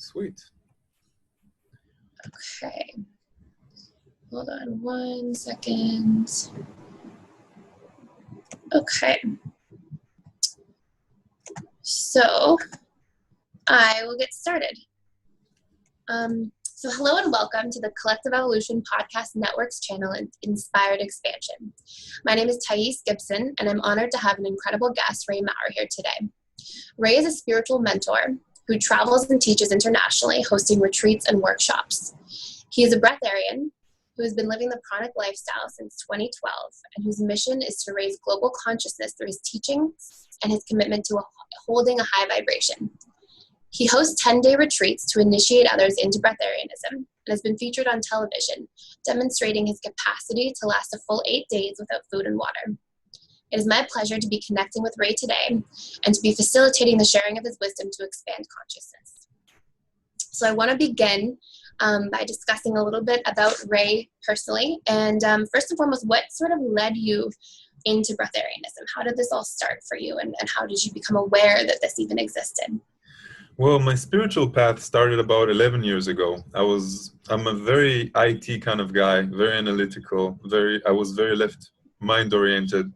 Sweet. Okay. Hold on 1 second. Okay. So I will get started. So hello and welcome to the Collective Evolution Podcast Network's channel, Inspired Expansion. My name is Gibson, and I'm honored to have an incredible guest, Ray Maor, here today. Ray is a spiritual mentor who travels and teaches internationally, hosting retreats and workshops. He is a breatharian who has been living the pranic lifestyle since 2012, and whose mission is to raise global consciousness through his teachings and his commitment to holding a high vibration. He hosts 10-day retreats to initiate others into breatharianism and has been featured on television, demonstrating his capacity to last a full 8 days without food and water. It is my pleasure to be connecting with Ray today and to be facilitating the sharing of his wisdom to expand consciousness. So I want to begin by discussing a little bit about Ray personally. And first and foremost, what sort of led you into breatharianism? How did this all start for you, and how did you become aware that this even existed? Well, my spiritual path started about 11 years ago. I'm a very IT kind of guy, very analytical, I was very left mind oriented,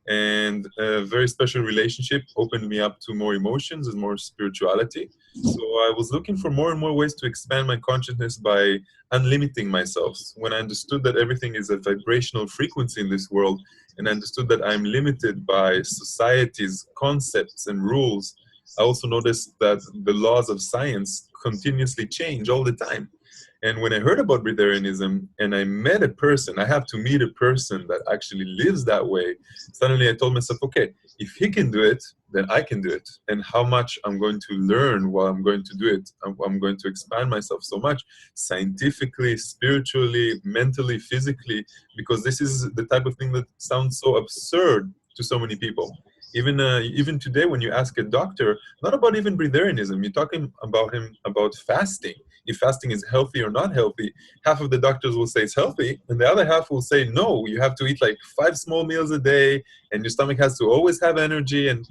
and a very special relationship opened me up to more emotions and more spirituality. So I was looking for more and more ways to expand my consciousness by unlimiting myself. When I understood that everything is a vibrational frequency in this world, and I understood that I'm limited by society's concepts and rules, I also noticed that the laws of science continuously change all the time. And when I heard about breatharianism and I met a person, I have to meet a person that actually lives that way. Suddenly I told myself, okay, if he can do it, then I can do it. And how much I'm going to learn while I'm going to do it. I'm going to expand myself so much, scientifically, spiritually, mentally, physically, because this is the type of thing that sounds so absurd to so many people. Even today, when you ask a doctor, not about even breatharianism, you're talking about fasting. If fasting is healthy or not healthy, half of the doctors will say it's healthy, and the other half will say, no, you have to eat like 5 small meals a day, and your stomach has to always have energy. And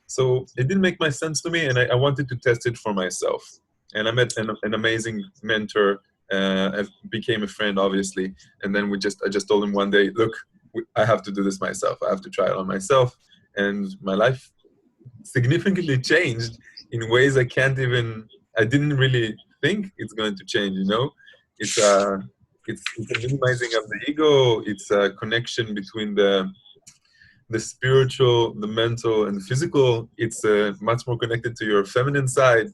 so it didn't make much sense to me, and I wanted to test it for myself. And I met an amazing mentor, I became a friend, obviously, and then I just told him one day, look, I have to do this myself. I have to try it on myself. And my life significantly changed in ways I didn't really think it's going to change, you know? It's a minimizing of the ego. It's a connection between the spiritual, the mental, and the physical. It's much more connected to your feminine side.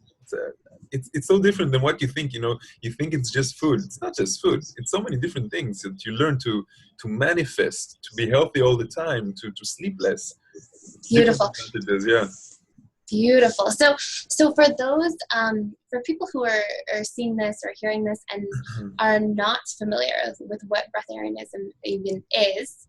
It's so different than what you think, you know? You think it's just food. It's not just food. It's so many different things that you learn to manifest, to be healthy all the time, to sleep less. Beautiful. Yeah. Beautiful. So for those, for people who are seeing this or hearing this and are not familiar with what breatharianism even is,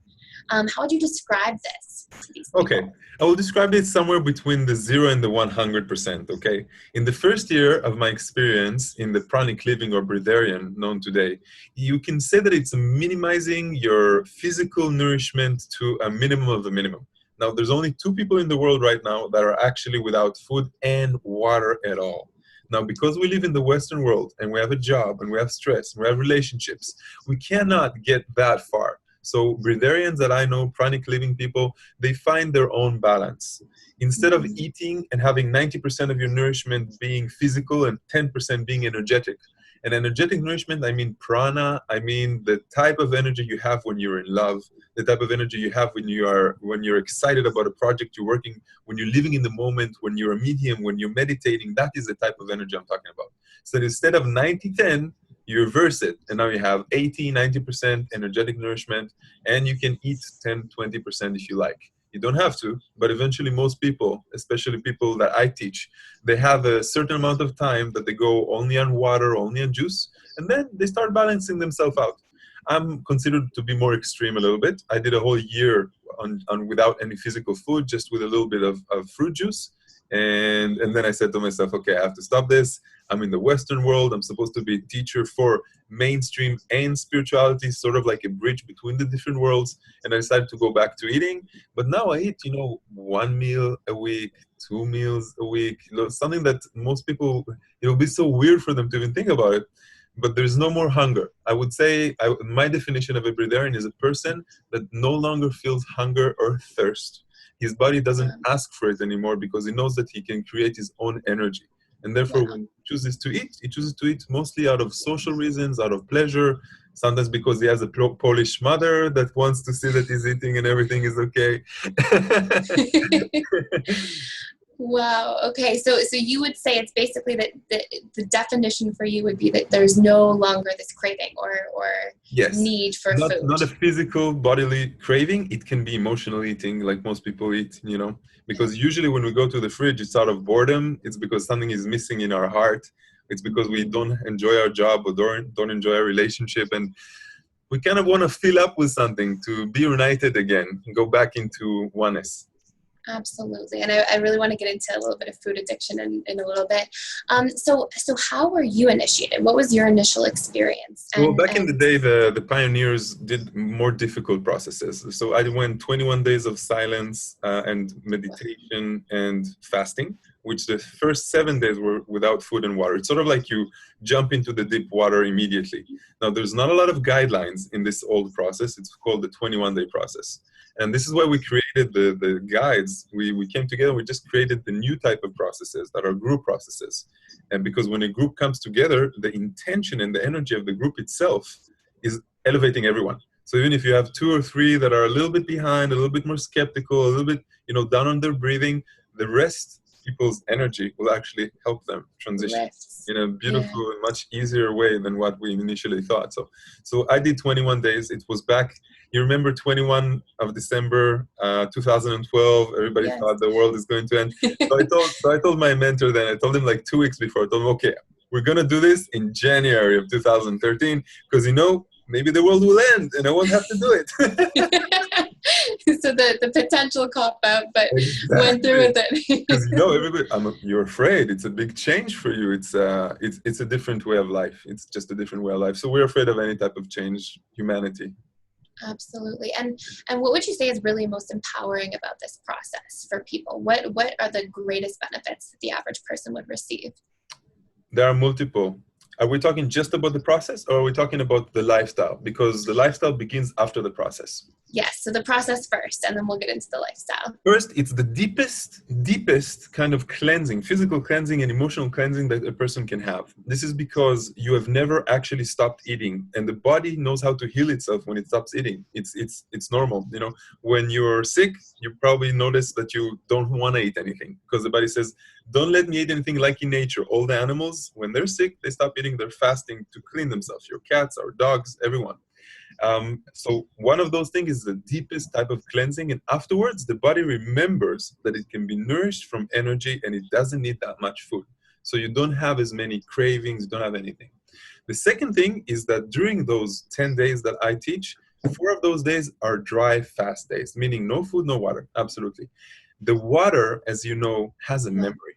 how would you describe this to these people? Okay, I will describe it somewhere between the 0 and the 100%, okay? In the first year of my experience in the pranic living or breatharian known today, you can say that it's minimizing your physical nourishment to a minimum of the minimum. Now, there's only 2 people in the world right now that are actually without food and water at all. Now, because we live in the Western world and we have a job and we have stress and we have relationships, we cannot get that far. So breatharians that I know, pranic living people, they find their own balance. Instead of eating and having 90% of your nourishment being physical and 10% being energetic. And energetic nourishment, I mean prana, I mean the type of energy you have when you're in love, the type of energy you have when you're excited about a project you're working, when you're living in the moment, when you're a medium, when you're meditating. That is the type of energy I'm talking about. So instead of 90-10, you reverse it, and now you have 80-90% energetic nourishment, and you can eat 10-20% if you like. You don't have to, but eventually most people, especially people that I teach, they have a certain amount of time that they go only on water, only on juice, and then they start balancing themselves out. I'm considered to be more extreme a little bit. I did a whole year on without any physical food, just with a little bit of fruit juice. And then I said to myself, okay, I have to stop this. I'm in the Western world. I'm supposed to be a teacher for mainstream and spirituality, sort of like a bridge between the different worlds. And I decided to go back to eating. But now I eat, 1 meal a week, 2 meals a week, something that most people, It'll be so weird for them to even think about it. But there's no more hunger. I would say my definition of a breatharian is a person that no longer feels hunger or thirst. His body doesn't ask for it anymore because he knows that he can create his own energy. And therefore, Wow. when he chooses to eat mostly out of social reasons, out of pleasure, sometimes because he has a Polish mother that wants to see that he's eating and everything is okay. Wow. Okay. So you would say it's basically that the definition for you would be that there's no longer this craving or Yes. need for food. Not a physical bodily craving. It can be emotional eating, like most people eat, because usually when we go to the fridge, it's out of boredom. It's because something is missing in our heart. It's because we don't enjoy our job or don't enjoy our relationship. And we kind of want to fill up with something to be united again and go back into oneness. Absolutely. And I really want to get into a little bit of food addiction in a little bit. So how were you initiated? What was your initial experience? Well, back in the day, the pioneers did more difficult processes. So I went 21 days of silence and meditation and fasting, which the first 7 days were without food and water. It's sort of like you jump into the deep water immediately. Now, there's not a lot of guidelines in this old process. It's called the 21-day process. And this is why we created the guides. We came together, we just created the new type of processes that are group processes. And because when a group comes together, the intention and the energy of the group itself is elevating everyone. So even if you have 2 or 3 that are a little bit behind, a little bit more skeptical, a little bit, down on their breathing, the rest people's energy will actually help them transition in a beautiful and much easier way than what we initially thought. So I did 21 days. It was back, you remember 21 of December 2012, everybody thought the world is going to end. So I told my mentor then, I told him like 2 weeks before, I told him, okay, we're going to do this in January of 2013 because, maybe the world will end and I won't have to do it. So the potential cop out, but went through with it. Because everybody, you're afraid. It's a big change for you. It's a different way of life. It's just a different way of life. So we're afraid of any type of change, humanity. Absolutely. And what would you say is really most empowering about this process for people? What are the greatest benefits that the average person would receive? There are multiple. Are we talking just about the process or are we talking about the lifestyle? Because the lifestyle begins after the process. Yes. So the process first, and then we'll get into the lifestyle. First, it's the deepest kind of cleansing, physical cleansing and emotional cleansing that a person can have. This is because you have never actually stopped eating, and the body knows how to heal itself when it stops eating. It's normal. When you're sick, you probably notice that you don't want to eat anything because the body says, don't let me eat anything like in nature. All the animals, when they're sick, they stop eating, they're fasting to clean themselves. Your cats, our dogs, everyone. So one of those things is the deepest type of cleansing. And afterwards, the body remembers that it can be nourished from energy and it doesn't need that much food. So you don't have as many cravings, you don't have anything. The second thing is that during those 10 days that I teach, 4 of those days are dry fast days, meaning no food, no water. Absolutely. The water, as you know, has a memory.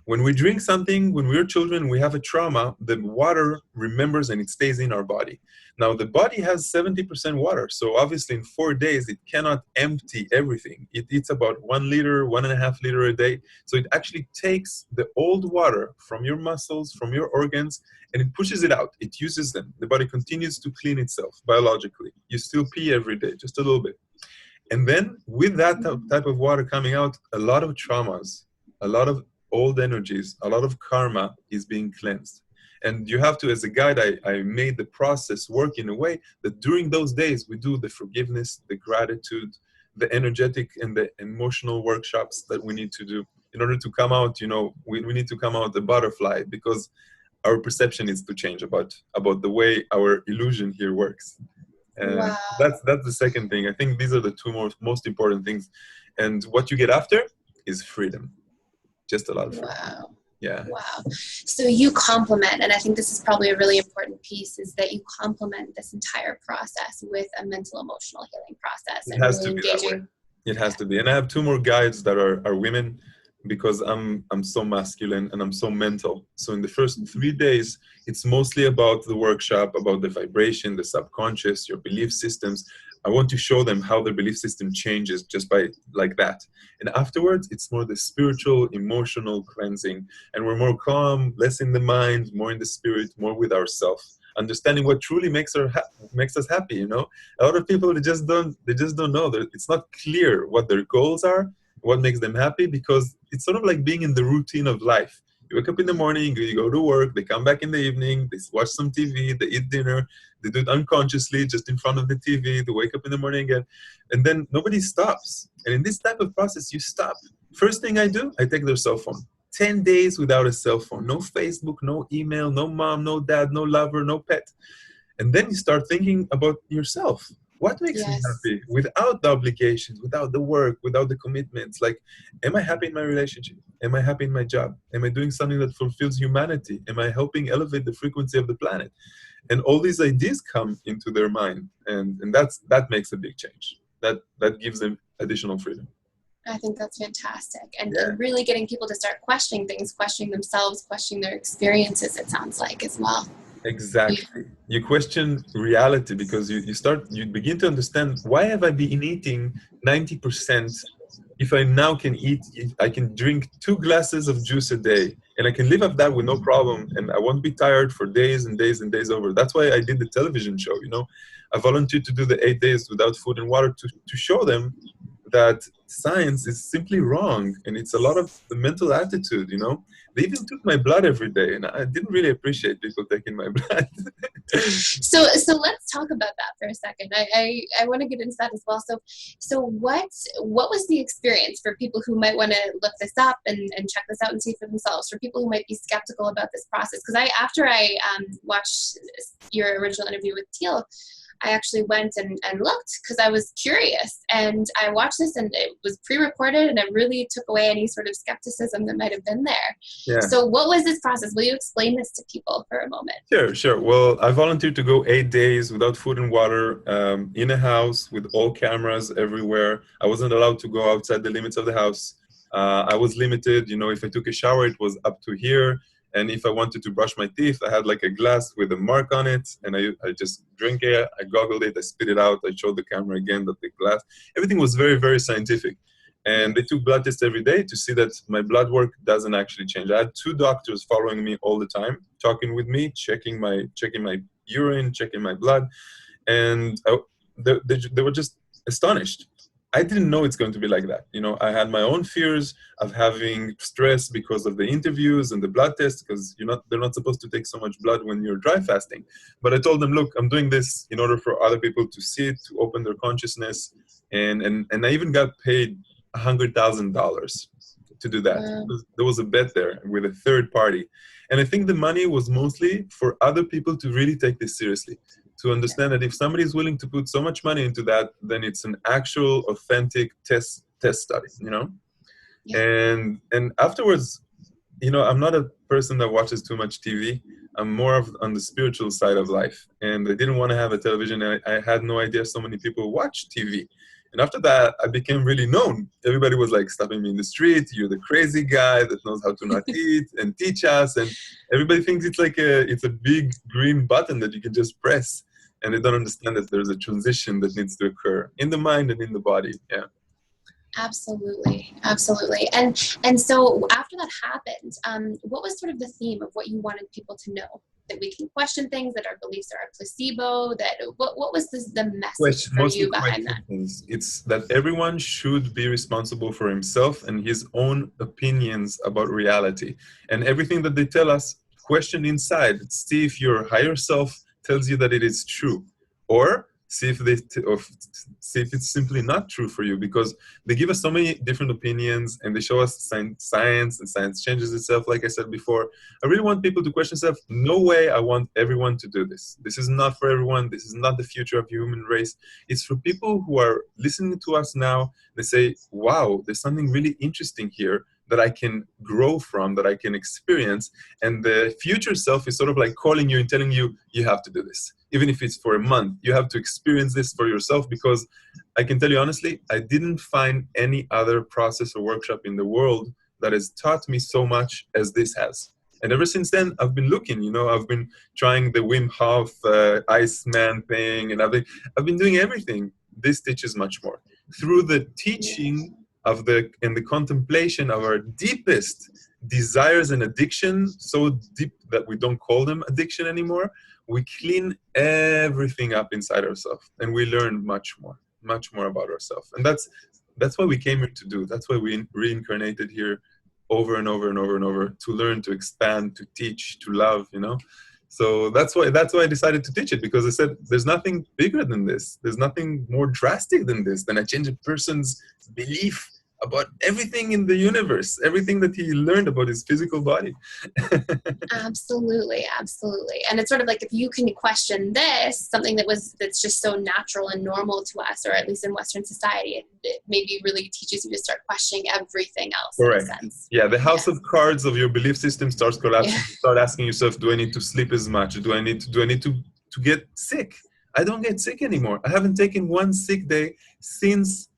When we drink something, when we're children, we have a trauma, the water remembers and it stays in our body. Now, the body has 70% water. So obviously in 4 days, it cannot empty everything. It eats about 1 liter, 1.5 liter a day. So it actually takes the old water from your muscles, from your organs, and it pushes it out. It uses them. The body continues to clean itself biologically. You still pee every day, just a little bit. And then with that type of water coming out, a lot of traumas, a lot of old energies, a lot of karma is being cleansed. And you have to, as a guide, I made the process work in a way that during those days, we do the forgiveness, the gratitude, the energetic and the emotional workshops that we need to do in order to come out, we need to come out a butterfly because our perception needs to change about the way our illusion here works. And wow. That's the second thing. I think these are the 2 most important things. And what you get after is freedom. Just a lot of freedom. Wow. Yeah. Wow. So you complement, and I think this is probably a really important piece, is that you complement this entire process with a mental emotional healing process. It has to be that way. It has to be. And I have 2 more guides that are women because I'm so masculine and I'm so mental. So in the first 3 days, it's mostly about the workshop, about the vibration, the subconscious, your belief systems, I want to show them how their belief system changes just by like that. And afterwards, it's more the spiritual, emotional cleansing. And we're more calm, less in the mind, more in the spirit, more with ourselves. Understanding what truly makes us happy. A lot of people, they just don't know. It's not clear what their goals are, what makes them happy, because it's sort of like being in the routine of life. You wake up in the morning, you go to work, they come back in the evening, they watch some TV, they eat dinner, they do it unconsciously just in front of the TV, they wake up in the morning again, and then nobody stops. And in this type of process, you stop. First thing I do, I take their cell phone. 10 days without a cell phone. No Facebook, no email, no mom, no dad, no lover, no pet. And then you start thinking about yourself. What makes me Yes. happy without the obligations, without the work, without the commitments? Like, am I happy in my relationship? Am I happy in my job? Am I doing something that fulfills humanity? Am I helping elevate the frequency of the planet? And all these ideas come into their mind. And that makes a big change. That gives them additional freedom. I think that's fantastic. And, Yeah. and really getting people to start questioning things, questioning themselves, questioning their experiences, it sounds like, as well. Exactly. You question reality because you begin to understand, why have I been eating 90% if I now can I can drink 2 glasses of juice a day and I can live off that with no problem and I won't be tired for days and days and days over. That's why I did the television show. I volunteered to do the 8 days without food and water to show them that science is simply wrong, and it's a lot of the mental attitude. They even took my blood every day, and I didn't really appreciate people taking my blood. So let's talk about that for a second. I want to get into that as well. So what was the experience for people who might want to look this up and check this out and see for themselves, for people who might be skeptical about this process? Because after I watched your original interview with Teal, I actually went and looked because I was curious, and I watched this, and it was pre-recorded, and it really took away any sort of skepticism that might have been there. Yeah. So what was this process? Will you explain this to people for a moment? Sure. Well, I volunteered to go 8 days without food and water, in a house with all cameras everywhere. I wasn't allowed to go outside the limits of the house. I was limited. If I took a shower, it was up to here. And if I wanted to brush my teeth, I had like a glass with a mark on it, and I just drank it, I goggled it, I spit it out, I showed the camera again that the glass, everything was very, very scientific. And they took blood tests every day to see that my blood work doesn't actually change. I had 2 doctors following me all the time, talking with me, checking my urine, checking my blood, and they were just astonished. I didn't know it's going to be like that. I had my own fears of having stress because of the interviews and the blood tests, because they're not supposed to take so much blood when you're dry fasting. But I told them, look, I'm doing this in order for other people to see it, to open their consciousness. And I even got paid $100,000 to do that. Wow. There was a bet there with a third party. And I think the money was mostly for other people to really take this seriously, to understand that if somebody is willing to put so much money into that, then it's an actual authentic test study, Yeah. And afterwards, I'm not a person that watches too much TV. I'm more on the spiritual side of life, and I didn't want to have a television. I had no idea so many people watch TV. And after that, I became really known. Everybody was like stopping me in the street. You're the crazy guy that knows how to not eat and teach us. And everybody thinks it's a big green button that you can just press. And they don't understand that there's a transition that needs to occur in the mind and in the body. Yeah. Absolutely. And so after that happened, what was sort of the theme of what you wanted people to know? That we can question things, that our beliefs are a placebo, that what was the message for you behind that? It's that everyone should be responsible for himself and his own opinions about reality. And everything that they tell us, question inside. See if your higher self tells you that it is true. Or see if it's simply not true for you, because they give us so many different opinions and they show us science, and science changes itself, like I said before. I really want people to question themselves. No way I want everyone to do this. This is not for everyone. This is not the future of the human race. It's for people who are listening to us now. They say, wow, there's something really interesting here that I can grow from, that I can experience. And the future self is sort of like calling you and telling you, you have to do this. Even if it's for a month, you have to experience this for yourself, because I can tell you honestly, I didn't find any other process or workshop in the world that has taught me so much as this has. And ever since then, I've been looking, I've been trying the Wim Hof Iceman thing, and I've been doing everything. This teaches much more. Through the teaching of and the contemplation of our deepest desires and addiction, so deep that we don't call them addiction anymore, we clean everything up inside ourselves, and we learn much more about ourselves. And that's what we came here to do. That's why we reincarnated here over and over and over and over, to learn, to expand, to teach, to love, So that's why I decided to teach it, because I said there's nothing bigger than this. There's nothing more drastic than this, than I change a person's belief about everything in the universe, everything that he learned about his physical body. Absolutely. And it's sort of like, if you can question this, something that's just so natural and normal to us, or at least in Western society, it maybe really teaches you to start questioning everything else. Correct. In a sense. Yeah, the house of cards of your belief system starts collapsing. Yeah. You start asking yourself, do I need to sleep as much? Do I need to get sick? I don't get sick anymore. I haven't taken one sick day since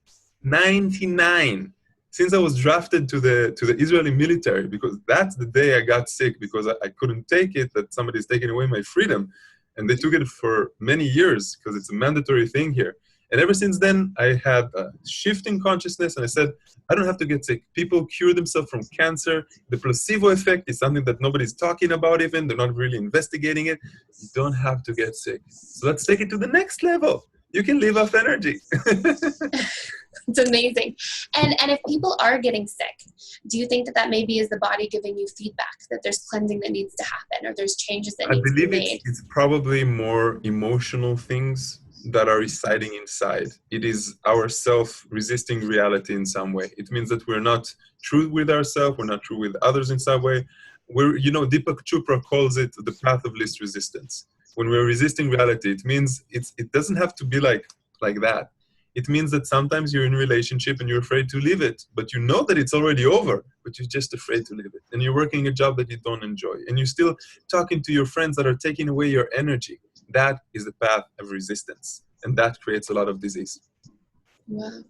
99. Since I was drafted to the Israeli military, because that's the day I got sick, because I couldn't take it that somebody's taking away my freedom. And they took it for many years because it's a mandatory thing here. And ever since then, I had a shift in consciousness, and I said, I don't have to get sick. People cure themselves from cancer. The placebo effect is something that nobody's talking about even. They're not really investigating it. You don't have to get sick. So let's take it to the next level. You can live off energy. It's amazing. And if people are getting sick, do you think that maybe is the body giving you feedback that there's cleansing that needs to happen, or there's changes that need to be made? I believe it's probably more emotional things that are residing inside. It is ourself resisting reality in some way. It means that we're not true with ourselves, we're not true with others in some way. Deepak Chopra calls it the path of least resistance. When we're resisting reality, it means it doesn't have to be like that. It means that sometimes you're in a relationship and you're afraid to leave it, but you know that it's already over, but you're just afraid to leave it. And you're working a job that you don't enjoy. And you're still talking to your friends that are taking away your energy. That is the path of resistance. And that creates a lot of disease. Wow.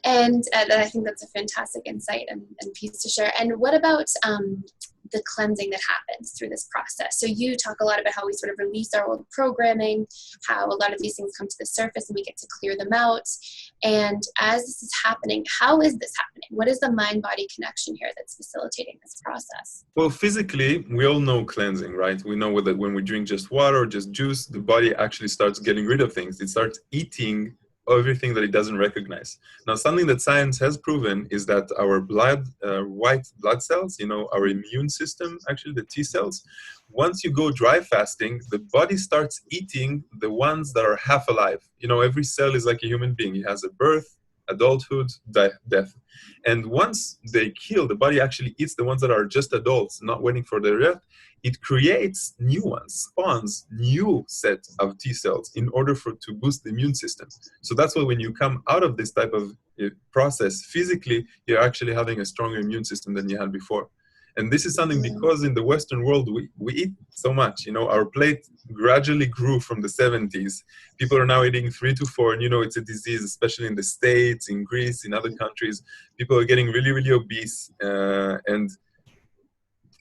And I think that's a fantastic insight and piece to share. And what about the cleansing that happens through this process? So you talk a lot about how we sort of release our old programming, how a lot of these things come to the surface and we get to clear them out. And as this is happening, how is this happening? What is the mind-body connection here that's facilitating this process? Well, physically, we all know cleansing, right? We know that when we drink just water or just juice, the body actually starts getting rid of things. It starts eating everything that it doesn't recognize. Now, something that science has proven is that our white blood cells, our immune system, actually the T cells, once you go dry fasting, the body starts eating the ones that are half alive. Every cell is like a human being. It has a birth, adulthood, death. And once they kill, the body actually eats the ones that are just adults, not waiting for their death. It creates new ones, spawns new set of T cells in order to boost the immune system. So that's why when you come out of this type of process, physically, you're actually having a stronger immune system than you had before. And this is something because in the Western world, we eat so much. Our plate gradually grew from the 70s. People are now eating 3 to 4, and it's a disease, especially in the States, in Greece, in other countries. People are getting really, really obese, and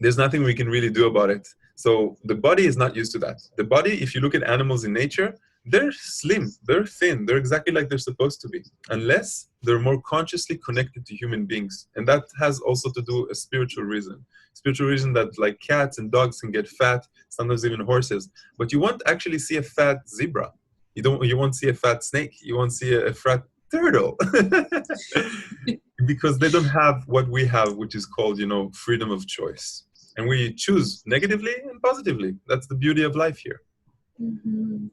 there's nothing we can really do about it. So the body is not used to that. The body, if you look at animals in nature, they're slim, they're thin, they're exactly like they're supposed to be, unless they're more consciously connected to human beings. And that has also to do with a spiritual reason. Spiritual reason that like cats and dogs can get fat, sometimes even horses, but you won't actually see a fat zebra. You won't see a fat snake. You won't see a fat turtle. Because they don't have what we have, which is called, freedom of choice. And we choose negatively and positively. That's the beauty of life here. Mm-hmm.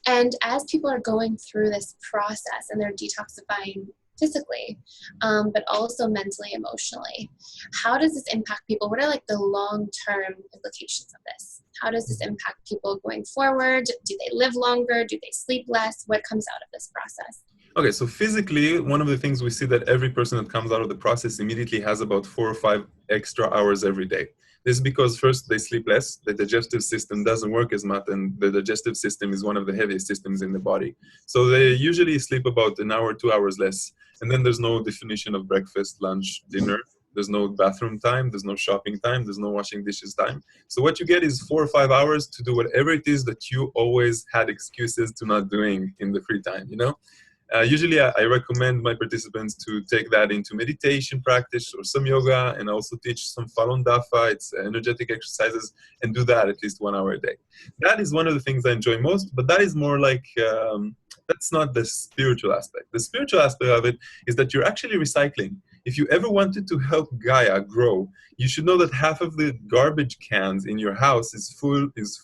And as people are going through this process and they're detoxifying physically, but also mentally, emotionally, how does this impact people? What are like the long-term implications of this? How does this impact people going forward? Do they live longer? Do they sleep less? What comes out of this process? Okay, so physically, one of the things we see that every person that comes out of the process immediately has about 4 or 5 extra hours every day. This is because first they sleep less, the digestive system doesn't work as much, and the digestive system is one of the heaviest systems in the body. So they usually sleep about an hour, 2 hours less. And then there's no definition of breakfast, lunch, dinner. There's no bathroom time, there's no shopping time, there's no washing dishes time. So what you get is 4 or 5 hours to do whatever it is that you always had excuses to not doing in the free time, Usually I recommend my participants to take that into meditation practice or some yoga, and also teach some Falun Dafa, it's energetic exercises, and do that at least 1 hour a day. That is one of the things I enjoy most, but that is more like, that's not the spiritual aspect. The spiritual aspect of it is that you're actually recycling. If you ever wanted to help Gaia grow, you should know that half of the garbage cans in your house is filled with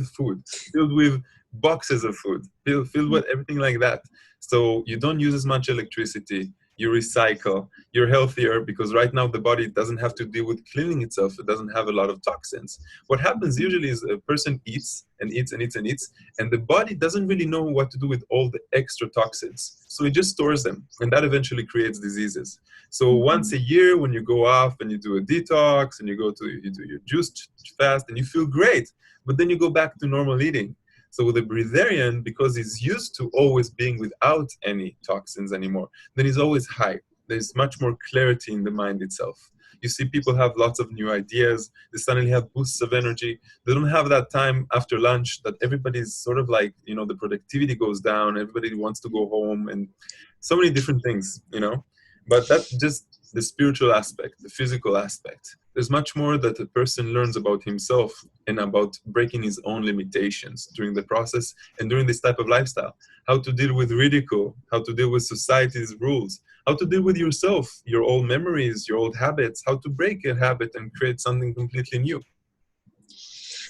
food, filled with boxes of food, filled with everything like that. So you don't use as much electricity, you recycle, you're healthier, because right now the body doesn't have to deal with cleaning itself. It doesn't have a lot of toxins. What happens usually is a person eats and eats and eats and eats, and the body doesn't really know what to do with all the extra toxins. So it just stores them, and that eventually creates diseases. So once a year, when you go off and you do a detox and you do your juice fast, and you feel great, but then you go back to normal eating. So with a breatharian, because he's used to always being without any toxins anymore, then he's always high. There's much more clarity in the mind itself. You see people have lots of new ideas. They suddenly have boosts of energy. They don't have that time after lunch that everybody's sort of like, the productivity goes down. Everybody wants to go home, and so many different things. But that's just the spiritual aspect, the physical aspect. There's much more that a person learns about himself and about breaking his own limitations during the process and during this type of lifestyle. How to deal with ridicule, how to deal with society's rules, how to deal with yourself, your old memories, your old habits, how to break a habit and create something completely new.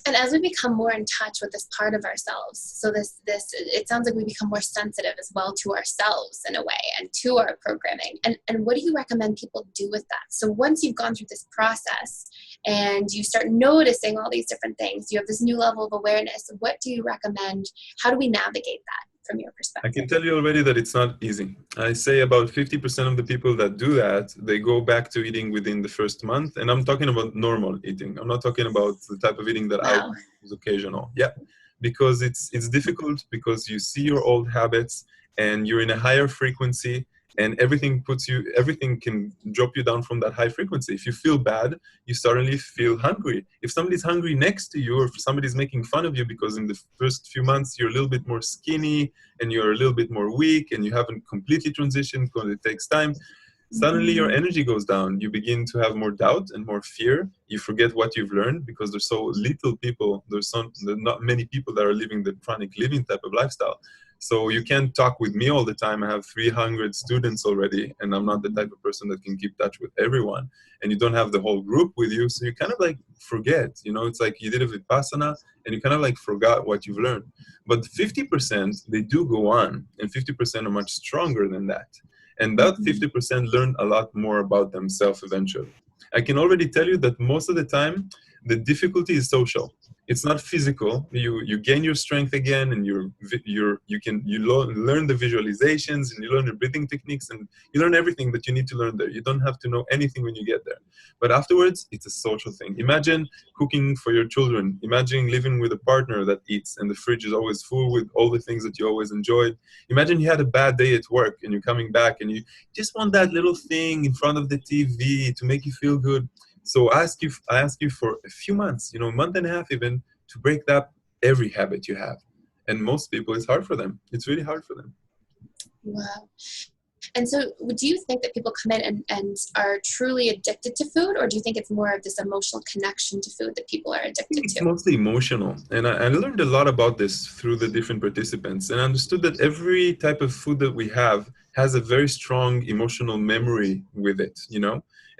And as we become more in touch with this part of ourselves, so this it sounds like we become more sensitive as well to ourselves in a way, and to our programming. And what do you recommend people do with that? So once you've gone through this process and you start noticing all these different things, you have this new level of awareness, what do you recommend? How do we navigate that from your perspective? I can tell you already that it's not easy. I say about 50% of the people that do that, they go back to eating within the first month. And I'm talking about normal eating. I'm not talking about the type of eating that I do is occasional. Yeah, because it's difficult, because you see your old habits and you're in a higher frequency, and everything can drop you down from that high frequency. If you feel bad, you suddenly feel hungry. If somebody's hungry next to you, or if somebody's making fun of you because in the first few months you're a little bit more skinny and you're a little bit more weak and you haven't completely transitioned because it takes time, suddenly your energy goes down. You begin to have more doubt and more fear. You forget what you've learned because there's so little people, there's not many people that are living the chronic living type of lifestyle. So you can't talk with me all the time. I have 300 students already, and I'm not the type of person that can keep touch with everyone. And you don't have the whole group with you, so you kind of like forget. It's like you did a Vipassana, and you kind of like forgot what you've learned. But 50%, they do go on, and 50% are much stronger than that. And that 50% learn a lot more about themselves eventually. I can already tell you that most of the time, the difficulty is social. It's not physical. You gain your strength again, and you learn the visualizations, and you learn the breathing techniques, and you learn everything that you need to learn there. You don't have to know anything when you get there. But afterwards, it's a social thing. Imagine cooking for your children. Imagine living with a partner that eats, and the fridge is always full with all the things that you always enjoyed. Imagine you had a bad day at work, and you're coming back, and you just want that little thing in front of the TV to make you feel good. So I ask you for a few months, a month and a half even, to break that every habit you have. And most people, it's hard for them. It's really hard for them. Wow. And so do you think that people come in and are truly addicted to food, or do you think it's more of this emotional connection to food that people are addicted to? It's mostly emotional. And I learned a lot about this through the different participants, and I understood that every type of food that we have has a very strong emotional memory with it,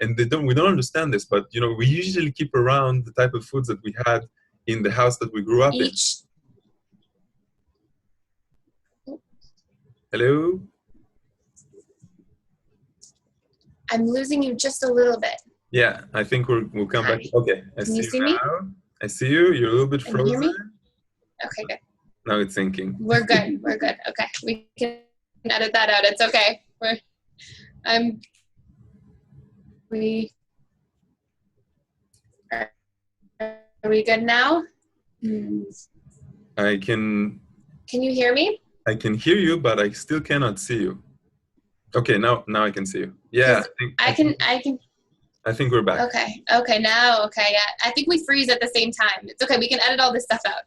And we don't understand this, but we usually keep around the type of foods that we had in the house that we grew up in. Hello? I'm losing you just a little bit. Yeah, I think we'll come back. Okay, Can you see me? I see you. You're a little bit frozen. Can you hear me? Okay, good. Now it's syncing. We're good. Okay, we can edit that out. It's okay. Are we good now? I can. Can you hear me? I can hear you, but I still cannot see you. Okay, now I can see you. Yeah. I can. I think we're back. Okay. Yeah. I think we freeze at the same time. It's okay. We can edit all this stuff out.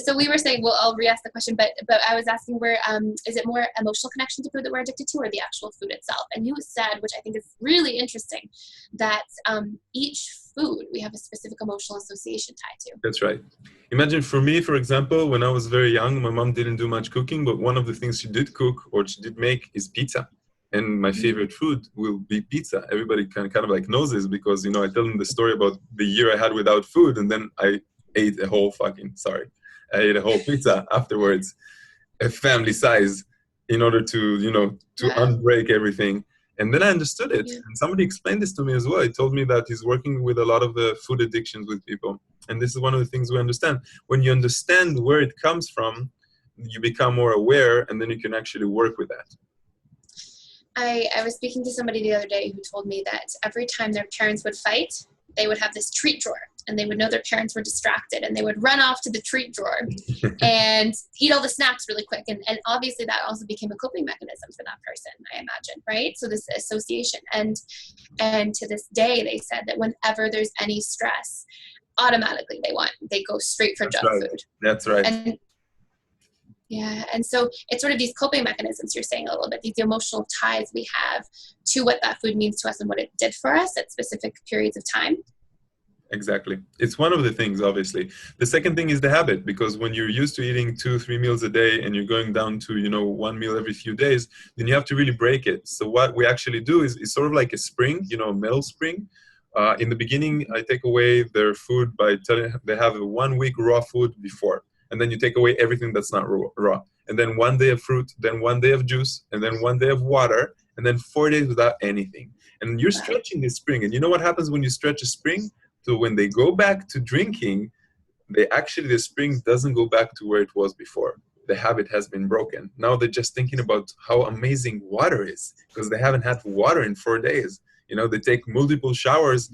So we were saying, well, I'll re-ask the question, but I was asking where, is it more emotional connection to food that we're addicted to, or the actual food itself? And you said, which I think is really interesting, that each food we have a specific emotional association tied to. That's right. Imagine for me, for example, when I was very young, my mom didn't do much cooking, but one of the things she did cook or she did make is pizza. And my favorite food will be pizza. Everybody kind of like knows this because, I tell them the story about the year I had without food, and then I ate a whole pizza afterwards, a family size, in order to unbreak everything. And then I understood it. And somebody explained this to me as well. He told me that he's working with a lot of the food addictions with people. And this is one of the things we understand. When you understand where it comes from, you become more aware, and then you can actually work with that. I was speaking to somebody the other day who told me that every time their parents would fight, they would have this treat drawer, and they would know their parents were distracted, and they would run off to the treat drawer and eat all the snacks really quick. And obviously that also became a coping mechanism for that person, I imagine, right? So this association. And to this day, they said that whenever there's any stress, automatically they go straight for junk food. That's right. And so it's sort of these coping mechanisms you're saying a little bit, these emotional ties we have to what that food means to us and what it did for us at specific periods of time. Exactly. It's one of the things, obviously. The second thing is the habit, because when you're used to eating 2-3 meals a day and you're going down to, one meal every few days, then you have to really break it. So what we actually do is sort of like a spring, a metal spring. In the beginning, I take away their food by telling they have a 1 week raw food before. And then you take away everything that's not raw. And then 1 day of fruit, then 1 day of juice, and then 1 day of water, and then 4 days without anything. And you're stretching this spring. And you know what happens when you stretch a spring? So when they go back to drinking, the spring doesn't go back to where it was before. The habit has been broken. Now they're just thinking about how amazing water is, because they haven't had water in 4 days. They take multiple showers,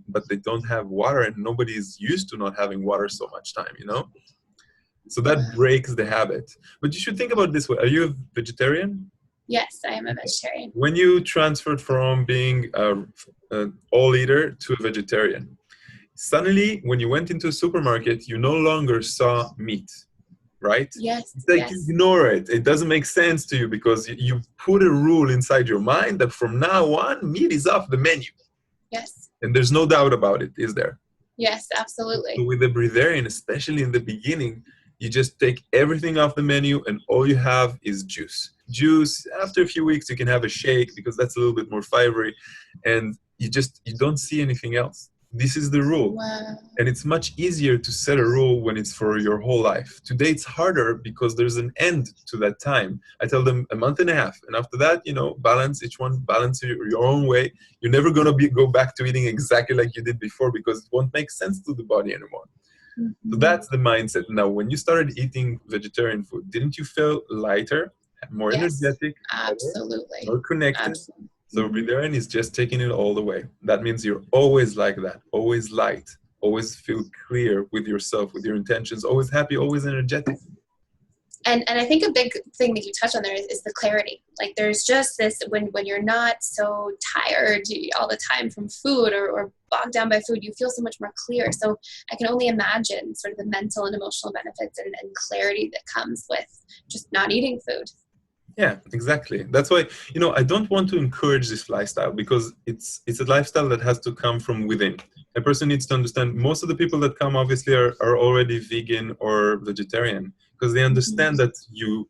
but they don't have water, and nobody's used to not having water so much time, So that breaks the habit. But you should think about it this way. Are you a vegetarian? Yes, I am a vegetarian. When you transferred from being an all-eater to a vegetarian, suddenly when you went into a supermarket, you no longer saw meat, right? Yes. It's like you ignore it. It doesn't make sense to you because you put a rule inside your mind that from now on, meat is off the menu. Yes. And there's no doubt about it, is there? Yes, absolutely. So with the breatharian, especially in the beginning, you just take everything off the menu and all you have is juice. Juice, after a few weeks, you can have a shake because that's a little bit more fibery. And you don't see anything else. This is the rule. Wow. And it's much easier to set a rule when it's for your whole life. Today, it's harder because there's an end to that time. I tell them a month and a half. And after that, balance your own way. You're never going to go back to eating exactly like you did before because it won't make sense to the body anymore. Mm-hmm. So that's the mindset. Now, when you started eating vegetarian food, didn't you feel lighter, more energetic, absolutely, more connected? Absolutely. So breatharian is just taking it all the way. That means you're always like that, always light, always feel clear with yourself, with your intentions, always happy, always energetic. And I think a big thing that you touch on there is the clarity. Like there's just this, when you're not so tired all the time from food or bogged down by food, you feel so much more clear. So I can only imagine sort of the mental and emotional benefits and clarity that comes with just not eating food. Yeah, exactly. That's why, I don't want to encourage this lifestyle because it's a lifestyle that has to come from within. A person needs to understand most of the people that come obviously are already vegan or vegetarian because they understand that you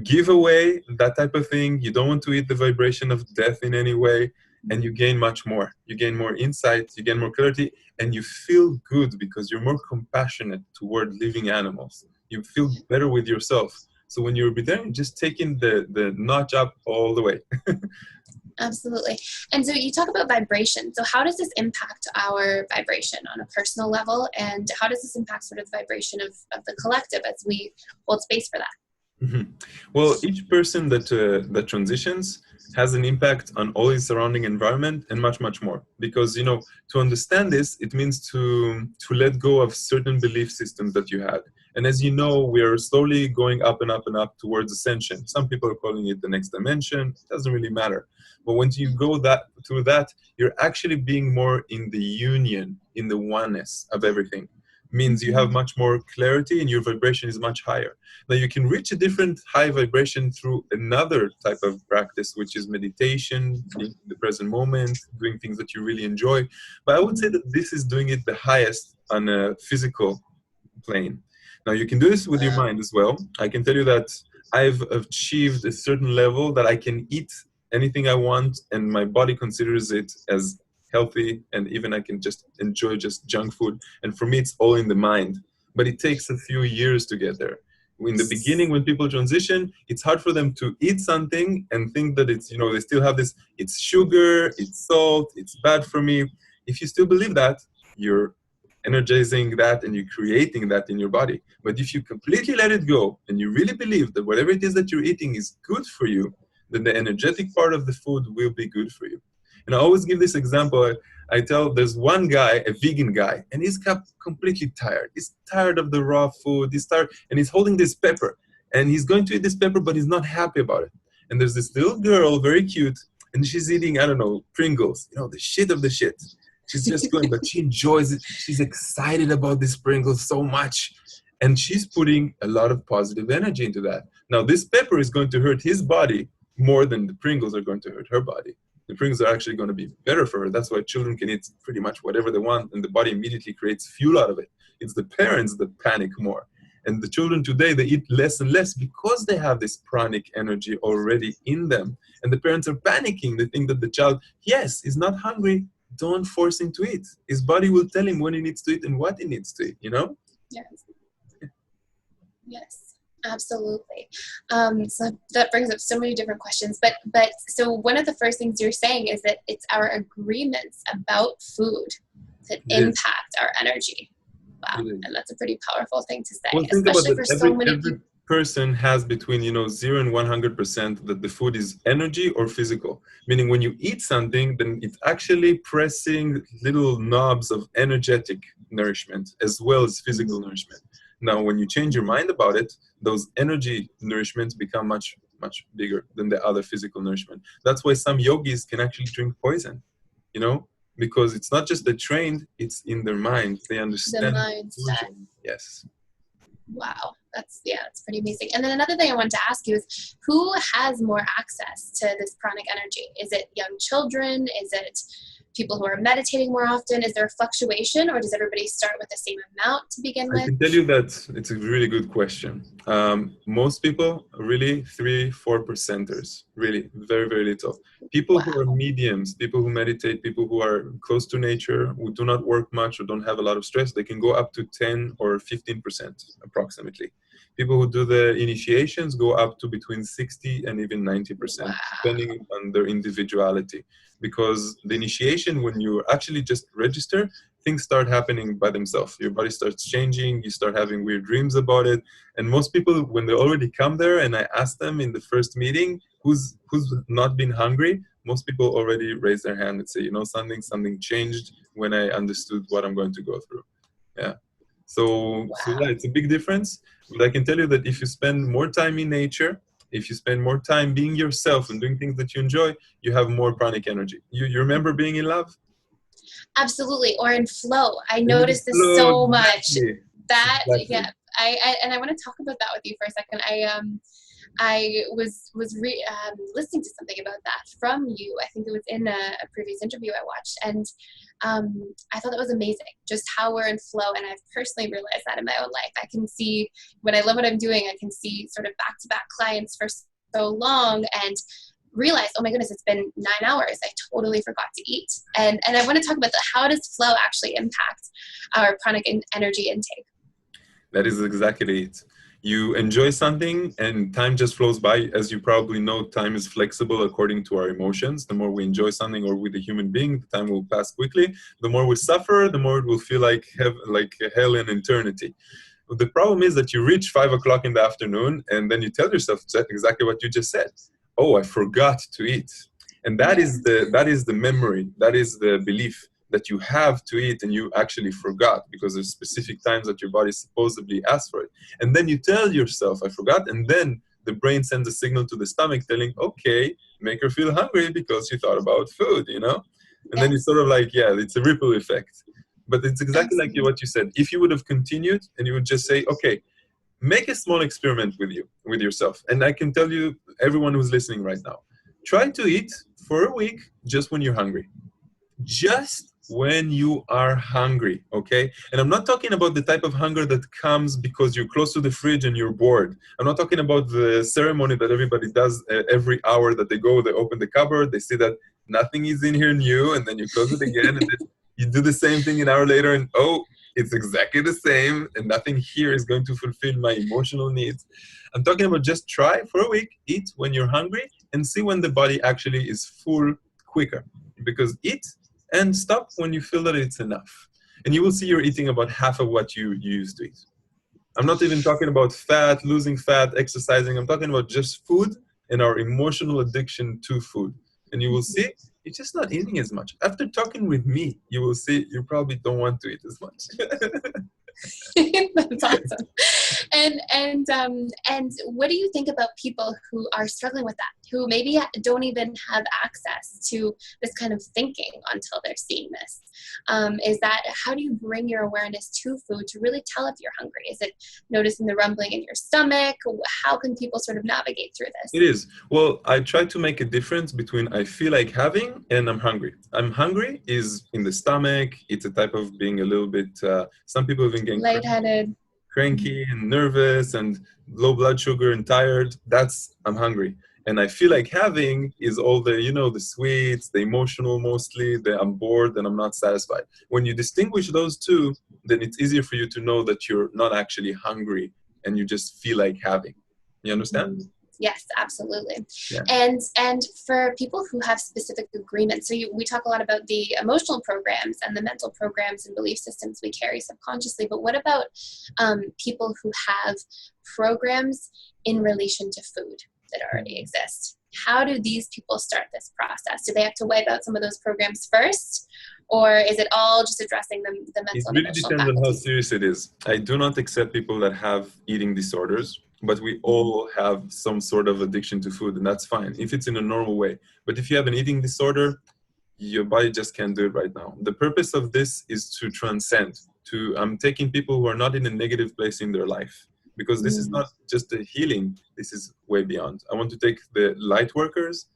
give away that type of thing. You don't want to eat the vibration of death in any way, and you gain much more. You gain more insight, you gain more clarity, and you feel good because you're more compassionate toward living animals. You feel better with yourself. So when you're vegetarian, just taking the notch up all the way. Absolutely. And so you talk about vibration. So how does this impact our vibration on a personal level? And how does this impact sort of the vibration of the collective as we hold space for that? Mm-hmm. Well, each person that transitions has an impact on all his surrounding environment and much, much more. Because, to understand this, it means to let go of certain belief systems that you had. And as you know, we are slowly going up and up and up towards ascension. Some people are calling it the next dimension. It doesn't really matter. But once you go through that, you're actually being more in the union, in the oneness of everything. Means you have much more clarity and your vibration is much higher. Now you can reach a different high vibration through another type of practice, which is meditation, being in the present moment, doing things that you really enjoy. But I would say that this is doing it the highest on a physical plane. Now you can do this with your mind as well. I can tell you that I've achieved a certain level that I can eat anything I want and my body considers it as healthy, and even I can just enjoy just junk food. And for me, it's all in the mind. But it takes a few years to get there. In the beginning, when people transition, it's hard for them to eat something and think that it's, they still have this, it's sugar, it's salt, it's bad for me. If you still believe that, you're energizing that and you're creating that in your body. But if you completely let it go and you really believe that whatever it is that you're eating is good for you, then the energetic part of the food will be good for you. And I always give this example. I tell there's one guy, a vegan guy, and he's completely tired. He's tired of the raw food. He's tired, and he's holding this pepper. And he's going to eat this pepper, but he's not happy about it. And there's this little girl, very cute, and she's eating, I don't know, Pringles, the shit of the shit. She's just going, but she enjoys it. She's excited about this Pringles so much. And she's putting a lot of positive energy into that. Now, this pepper is going to hurt his body more than the Pringles are going to hurt her body. The Pringles are actually going to be better for her. That's why children can eat pretty much whatever they want, and the body immediately creates fuel out of it. It's the parents that panic more. And the children today, they eat less and less because they have this pranic energy already in them. And the parents are panicking. They think that the child, yes, is not hungry. Don't force him to eat. His body will tell him when he needs to eat and what he needs to eat, Yes. Yes. Absolutely. So that brings up so many different questions. But so one of the first things you're saying is that it's our agreements about food that impact our energy. Wow. And that's a pretty powerful thing to say, well, especially for so many people. Every person has between 0 and 100% that the food is energy or physical. Meaning when you eat something, then it's actually pressing little knobs of energetic nourishment as well as physical nourishment. Now, when you change your mind about it, those energy nourishments become much, much bigger than the other physical nourishment. That's why some yogis can actually drink poison, because it's not just they're trained, it's in their mind. They understand. The mindset. Yes. Wow. That's pretty amazing. And then another thing I wanted to ask you is, who has more access to this pranic energy? Is it young children? Is it people who are meditating more often? Is there a fluctuation, or does everybody start with the same amount to begin with? I can tell you that it's a really good question. Most people, really 3-4%ers, really very, very little. People who are mediums, people who meditate, people who are close to nature, who do not work much or don't have a lot of stress, they can go up to 10 or 15% approximately. People who do the initiations go up to between 60 and even 90%, depending on their individuality. Because the initiation, when you actually just register, things start happening by themselves. Your body starts changing, you start having weird dreams about it. And most people, when they already come there, and I ask them in the first meeting, who's not been hungry, most people already raise their hand and say, something changed when I understood what I'm going to go through. Yeah. So it's a big difference. But I can tell you that if you spend more time in nature, if you spend more time being yourself and doing things that you enjoy, you have more pranic energy. You remember being in love? Absolutely. Or in flow. I noticed this so much. Exactly. Yeah. I want to talk about that with you for a second. I was listening to something about that from you. I think it was in a previous interview I watched, and I thought that was amazing, just how we're in flow. And I've personally realized that in my own life. I can see when I love what I'm doing, I can see sort of back-to-back clients for so long and realize, oh my goodness, it's been 9 hours. I totally forgot to eat. And I want to talk about how does flow actually impact our pranic energy intake? That is exactly it. You enjoy something and time just flows by. As you probably know, time is flexible according to our emotions. The more we enjoy something, or with a human being, the time will pass quickly. The more we suffer, the more it will feel like hell in eternity. The problem is that you reach 5 o'clock in the afternoon and then you tell yourself exactly what you just said. oh, I forgot to eat. And that is the memory, that is the belief that you have to eat and you actually forgot because there's specific times that your body supposedly asks for it. And then you tell yourself, I forgot, and then the brain sends a signal to the stomach telling, okay, make her feel hungry because she thought about food, you know? And then it's sort of like, yeah, it's a ripple effect. But it's exactly like what you said. If you would have continued and you would just say, okay, make a small experiment with yourself. And I can tell you, everyone who's listening right now, try to eat for a week just when you're hungry. Just when you are hungry, okay? And I'm not talking about the type of hunger that comes because you're close to the fridge and you're bored. I'm not talking about the ceremony that everybody does every hour that they go, they open the cupboard, they see that nothing is in here new, and then you close it again, and then you do the same thing an hour later, and oh, it's exactly the same, and nothing here is going to fulfill my emotional needs. I'm talking about just try for a week, eat when you're hungry, and see when the body actually is full quicker. Because eat and stop when you feel that it's enough. And you will see you're eating about half of what you used to eat. I'm not even talking about fat, losing fat, exercising. I'm talking about just food and our emotional addiction to food. And you will see you're just not eating as much. After talking with me, you will see you probably don't want to eat as much. That's awesome. And what do you think about people who are struggling with that, who maybe don't even have access to this kind of thinking until they're seeing this? Is that, how do you bring your awareness to food to really tell if you're hungry? Is it noticing the rumbling in your stomach? How can people sort of navigate through this? It is. Well, I try to make a difference between I feel like having and I'm hungry. I'm hungry is in the stomach. It's a type of being a little bit, some people even getting lightheaded, cranky and nervous and low blood sugar and tired. That's, I'm hungry. And I feel like having is all the, you know, the sweets, the emotional mostly, the I'm bored and I'm not satisfied. When you distinguish those two, then it's easier for you to know that you're not actually hungry and you just feel like having. You understand? Yes, absolutely. Yeah. And for people who have specific agreements, so we talk a lot about the emotional programs and the mental programs and belief systems we carry subconsciously, but what about people who have programs in relation to food that already exist? How do these people start this process? Do they have to wipe out some of those programs first? Or is it all just addressing the mental and emotional? It really depends on how serious it is. I do not accept people that have eating disorders, but we all have some sort of addiction to food, and that's fine if it's in a normal way. But if you have an eating disorder, your body just can't do it right now. The purpose of this is to transcend. I'm taking people who are not in a negative place in their life, because this is not just a healing, this is way beyond. I want to take the light workers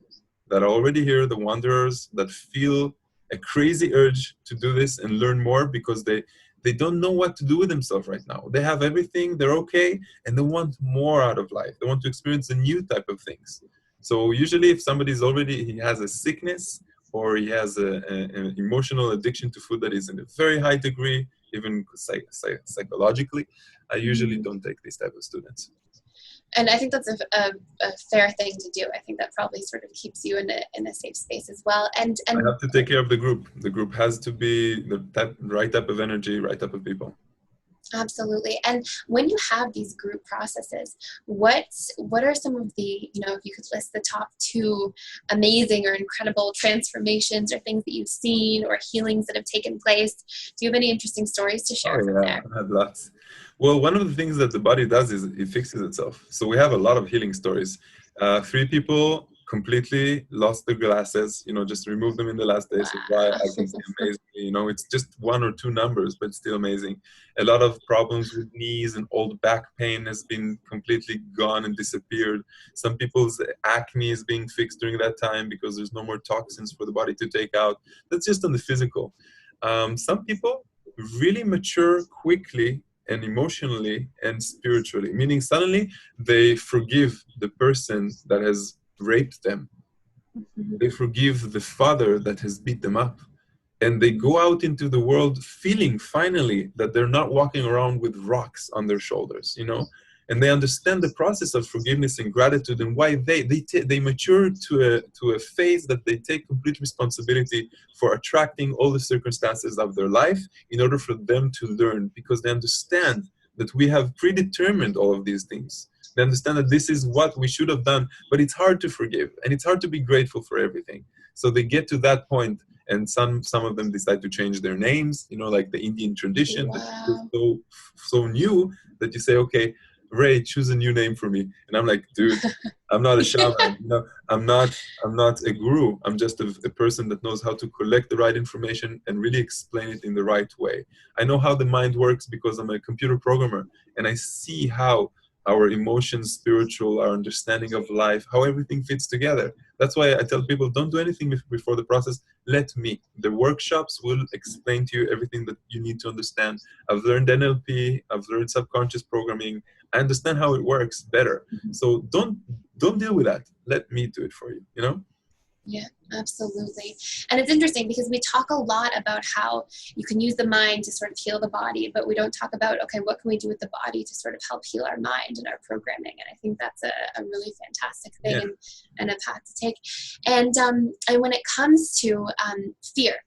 that are already here, the wanderers that feel a crazy urge to do this and learn more because they don't know what to do with themselves right now. They have everything, they're okay, and they want more out of life. They want to experience a new type of things. So usually if somebody's he has a sickness or he has an emotional addiction to food that is in a very high degree, even psychologically, I usually don't take these type of students. And I think that's a fair thing to do. I think that probably sort of keeps you in a safe space as well. And I have to take care of the group. The group has to be the right type of energy, right type of people. Absolutely. And when you have these group processes, what are some of the, if you could list the top 2 amazing or incredible transformations or things that you've seen or healings that have taken place? Do you have any interesting stories to share from there? I have lots. Well, one of the things that the body does is it fixes itself. So we have a lot of healing stories. 3 people completely lost their glasses, just remove them in the last days. So why I can see amazingly, it's just 1 or 2 numbers, but still amazing. A lot of problems with knees and old back pain has been completely gone and disappeared. Some people's acne is being fixed during that time because there's no more toxins for the body to take out. That's just on the physical. Some people really mature quickly and emotionally and spiritually, meaning suddenly they forgive the person that has raped them. They forgive the father that has beat them up. And they go out into the world feeling finally that they're not walking around with rocks on their shoulders, and they understand the process of forgiveness and gratitude and why they mature to a phase that they take complete responsibility for attracting all the circumstances of their life in order for them to learn, because they understand that we have predetermined all of these things. They understand that this is what we should have done, but it's hard to forgive and it's hard to be grateful for everything. So they get to that point, and some of them decide to change their names, like the Indian tradition that feels Wow. so new that you say, okay, Ray, choose a new name for me. And I'm like, dude, I'm not a shaman. I'm not a guru. I'm just a person that knows how to collect the right information and really explain it in the right way. I know how the mind works because I'm a computer programmer, and I see how our emotions, spiritual, our understanding of life, how everything fits together. That's why I tell people, don't do anything before the process. Let me. The workshops will explain to you everything that you need to understand. I've learned NLP. I've learned subconscious programming. I understand how it works better. So don't deal with that. Let me do it for you. Yeah, absolutely. And it's interesting because we talk a lot about how you can use the mind to sort of heal the body, but we don't talk about, okay, what can we do with the body to sort of help heal our mind and our programming? And I think that's a really fantastic thing, Yeah. and a path to take. And when it comes to fear,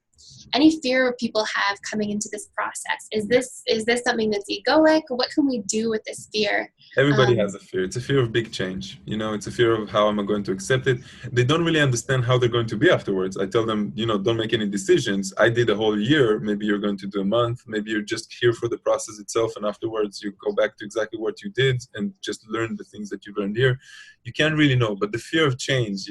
any fear people have coming into this process, is this something that's egoic? What can we do with this fear? Everybody has a fear. It's a fear of big change. It's a fear of how am I going to accept it. They don't really understand how they're going to be afterwards. I tell them, don't make any decisions. I did a whole year. Maybe you're going to do a month. Maybe you're just here for the process itself. And afterwards you go back to exactly what you did and just learn the things that you learned here. You can't really know. But the fear of change,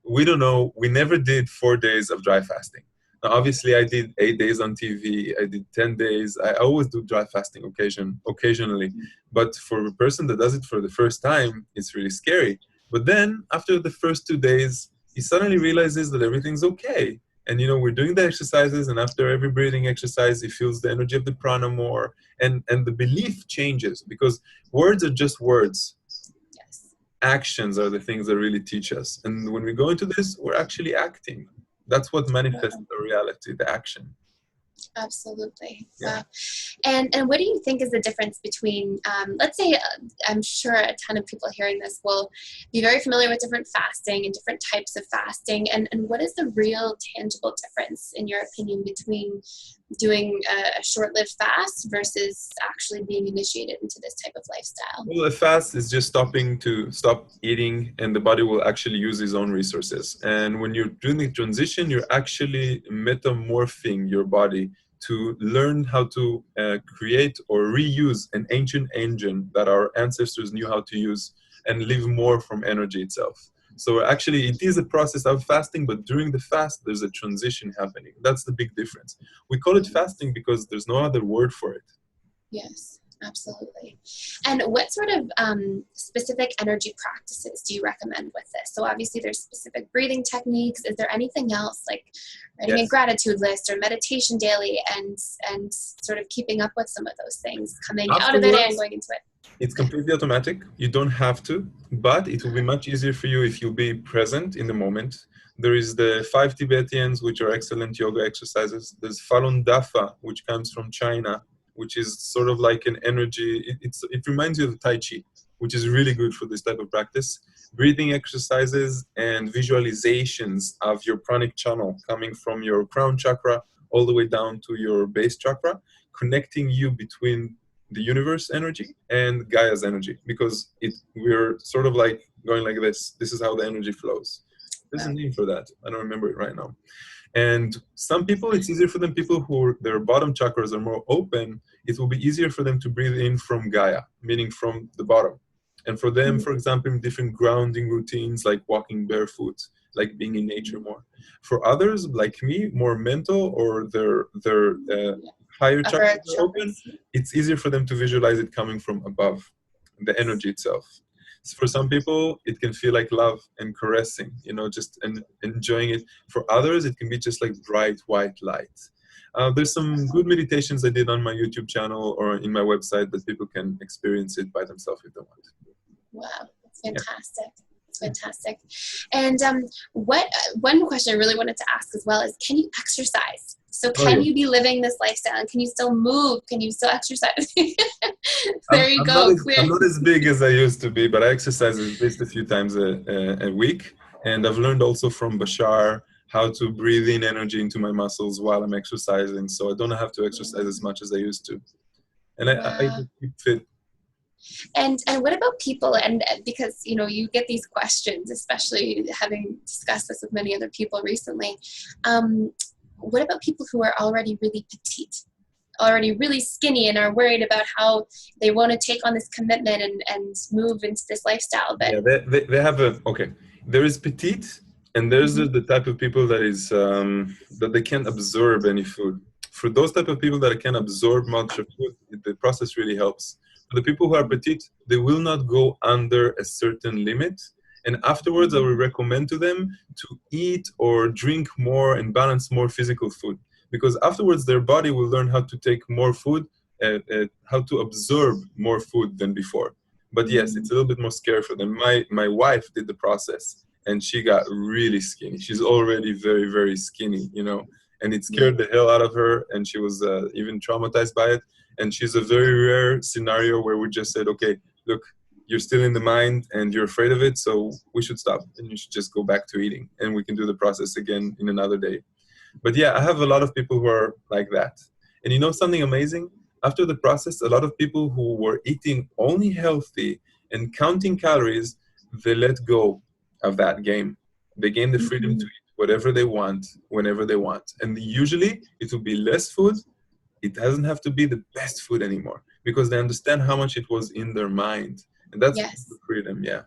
we don't know. We never did 4 days of dry fasting. Now, obviously, I did 8 days on TV. I did 10 days. I always do dry fasting occasionally. But for a person that does it for the first time, it's really scary. But then after the first 2 days, he suddenly realizes that everything's okay. And, we're doing the exercises, and after every breathing exercise, he feels the energy of the prana more. And the belief changes, because words are just words. Yes. Actions are the things that really teach us. And when we go into this, we're actually acting. That's what manifests the reality, the action. Absolutely. Yeah. Wow. And what do you think is the difference between, let's say, I'm sure a ton of people hearing this will be very familiar with different fasting and different types of fasting. And what is the real tangible difference, in your opinion, between doing a short-lived fast versus actually being initiated into this type of lifestyle? Well, a fast is just stop eating, and the body will actually use its own resources. And when you're doing the transition, you're actually metamorphing your body to learn how to create or reuse an ancient engine that our ancestors knew how to use, and live more from energy itself. So actually, it is a process of fasting, but during the fast, there's a transition happening. That's the big difference. We call it fasting because there's no other word for it. Yes, absolutely. And what sort of specific energy practices do you recommend with this? So obviously there's specific breathing techniques. Is there anything else, like writing a gratitude list or meditation daily, and sort of keeping up with some of those things, coming out of it and going into it? It's completely automatic. You don't have to, but it will be much easier for you if you'll be present in the moment. There is the 5 Tibetans, which are excellent yoga exercises. There's Falun Dafa, which comes from China, which is sort of like an energy. It reminds you of Tai Chi, which is really good for this type of practice. Breathing exercises and visualizations of your pranic channel coming from your crown chakra all the way down to your base chakra, connecting you between the universe energy and Gaia's energy, because we're sort of like going like this. This is how the energy flows. There's a name for that. I don't remember it right now. And some people, it's easier for them, people who their bottom chakras are more open, it will be easier for them to breathe in from Gaia, meaning from the bottom. And for them, for example, different grounding routines, like walking barefoot, like being in nature more. For others, like me, more mental, or their higher chakras are open, it's easier for them to visualize it coming from above, the energy itself. So for some people, it can feel like love and caressing, just enjoying it. For others, it can be just like bright white light. There's some good meditations I did on my YouTube channel or in my website that people can experience it by themselves if they want. Wow, that's fantastic. That's fantastic. And one question I really wanted to ask as well is, can you exercise? So can you be living this lifestyle, and can you still move? Can you still exercise? There you go. I'm not as big as I used to be, but I exercise at least a few times a week. And I've learned also from Bashar how to breathe in energy into my muscles while I'm exercising. So I don't have to exercise as much as I used to. And I just keep fit. And what about people? And because, you know, you get these questions, especially having discussed this with many other people recently. What about people who are already really petite, already really skinny, and are worried about how they want to take on this commitment and move into this lifestyle? But Yeah, they have a, okay. There is petite, and there's Mhm. the type of people that is that they can't absorb any food. For those type of people that can absorb much of food, the process really helps. For the people who are petite, they will not go under a certain limit. And afterwards, I will recommend to them to eat or drink more and balance more physical food. Because afterwards, their body will learn how to take more food, how to absorb more food than before. But yes, it's a little bit more scary for them. My wife did the process, and she got really skinny. She's already very, very skinny, you know, and it Yeah. scared the hell out of her, and she was even traumatized by it. And she's a very rare scenario where we just said, okay, look, you're still in the mind and you're afraid of it, so we should stop and you should just go back to eating, and we can do the process again in another day. But yeah, I have a lot of people who are like that. And you know something amazing? After the process, a lot of people who were eating only healthy and counting calories, they let go of that game. They gain the freedom to Mhm. eat whatever they want, whenever they want. And usually it will be less food. It doesn't have to be the best food anymore because they understand how much it was in their mind. And that's the Yes. freedom, yeah.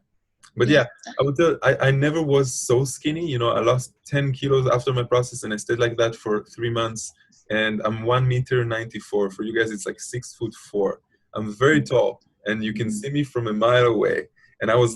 But Yeah. yeah, I would tell I never was so skinny. You know, I lost 10 kilos after my process and I stayed like that for 3 months. And I'm 1 meter 94. For you guys, it's like 6'4". I'm very tall and you can see me from a mile away. And I was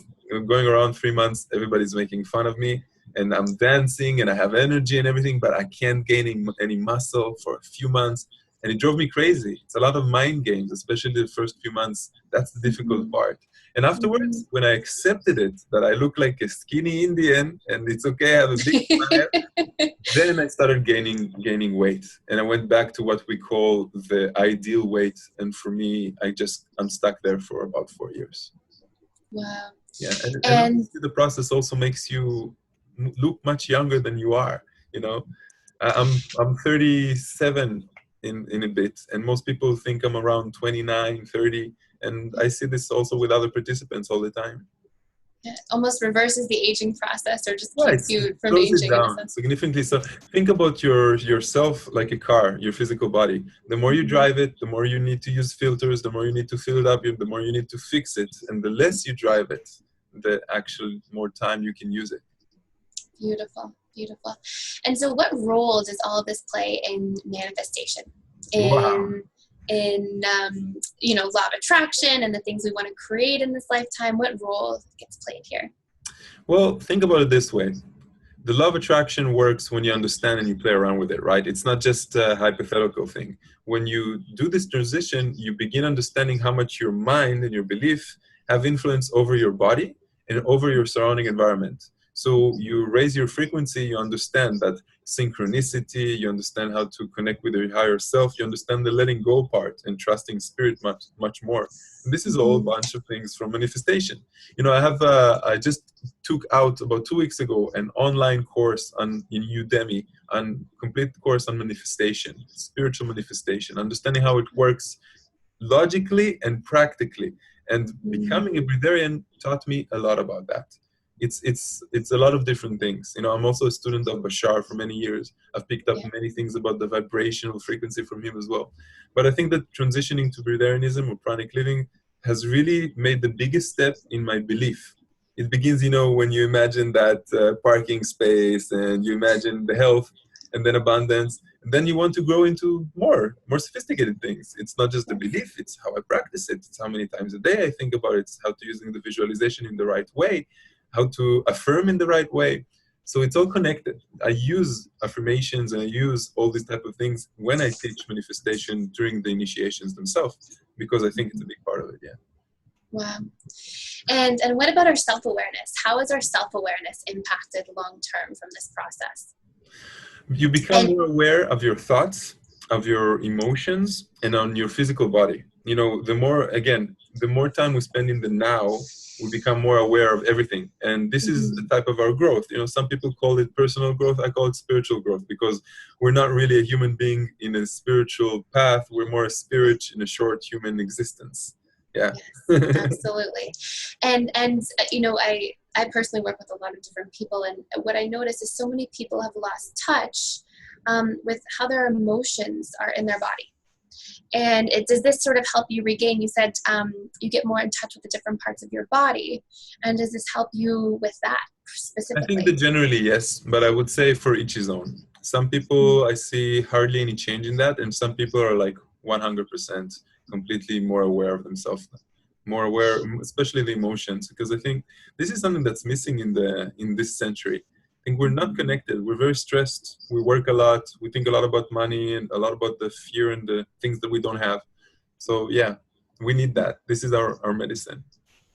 going around 3 months, everybody's making fun of me. And I'm dancing and I have energy and everything, but I can't gain any muscle for a few months. And it drove me crazy. It's a lot of mind games, especially the first few months. That's the difficult Mhm. part. And afterwards, Mhm. when I accepted it, that I look like a skinny Indian and it's okay, I have a big smile, then I started gaining weight. And I went back to what we call the ideal weight. And for me, I'm stuck there for about 4 years. Wow. Yeah. And And obviously the process also makes you look much younger than you are, you know. I'm 37 in a bit, and most people think I'm around 29, 30, and I see this also with other participants all the time. it almost reverses the aging process, or just Yeah, keeps it you from slows it aging in a down sense. significantly. So think about yourself like a car, your physical body. The more you Mhm. drive it, the more you need to use filters, the more you need to fill it up, the more you need to fix it, and the less you drive it, the actual more time you can use it. Beautiful, beautiful. And so, what role does all of this play in manifestation? Wow. In you know, law of attraction and the things we want to create in this lifetime. What role gets played here? Well, think about it this way. The law of attraction works when you understand and you play around with it, right? It's not just a hypothetical thing. When you do this transition, you begin understanding how much your mind and your belief have influence over your body and over your surrounding environment. So you raise your frequency, you understand that synchronicity, you understand how to connect with your higher self, you understand the letting go part and trusting spirit much, much more. And this is all a Mhm. bunch of things from manifestation. You know, I just took out about 2 weeks ago an online course on in Udemy, on complete course on manifestation, spiritual manifestation, understanding how it works logically and practically. And becoming a Mhm. breatharian taught me a lot about that. It's a lot of different things. You know, I'm also a student of Bashar for many years. I've picked up Yeah. many things about the vibrational frequency from him as well. But I think that transitioning to breatharianism or pranic living has really made the biggest step in my belief. It begins, you know, when you imagine that parking space and you imagine the health and then abundance, and then you want to grow into more sophisticated things. It's not just the belief, it's how I practice it. It's how many times a day I think about it. It's how to using the visualization in the right way, how to affirm in the right way. So it's all connected. I use affirmations and I use all these type of things when I teach manifestation during the initiations themselves, because I think it's a big part of it. Yeah. Wow. And what about our self-awareness? How is our self-awareness impacted long term from this process? You become And more aware of your thoughts, of your emotions, and on your physical body. You know, the more time we spend in the now, we become more aware of everything. And this is a Mhm. type of our growth. You know, some people call it personal growth. I call it spiritual growth because we're not really a human being in a spiritual path. We're more a spirit in a short human existence. Yeah. Yes, absolutely. And I personally work with a lot of different people, and what I notice is so many people have lost touch with how their emotions are in their body. And does this sort of help you regain? You said you get more in touch with the different parts of your body, and does this help you with that I think that specifically? generally, yes, but I would say for each his own. Some people I see hardly any change in that, and some people are like 100% completely more aware of themselves, more aware, especially the emotions, because I think this is something that's missing in this century. I think we're not connected. We're very stressed. We work a lot. We think a lot about money and a lot about the fear and the things that we don't have. So yeah, we need that. This is our medicine.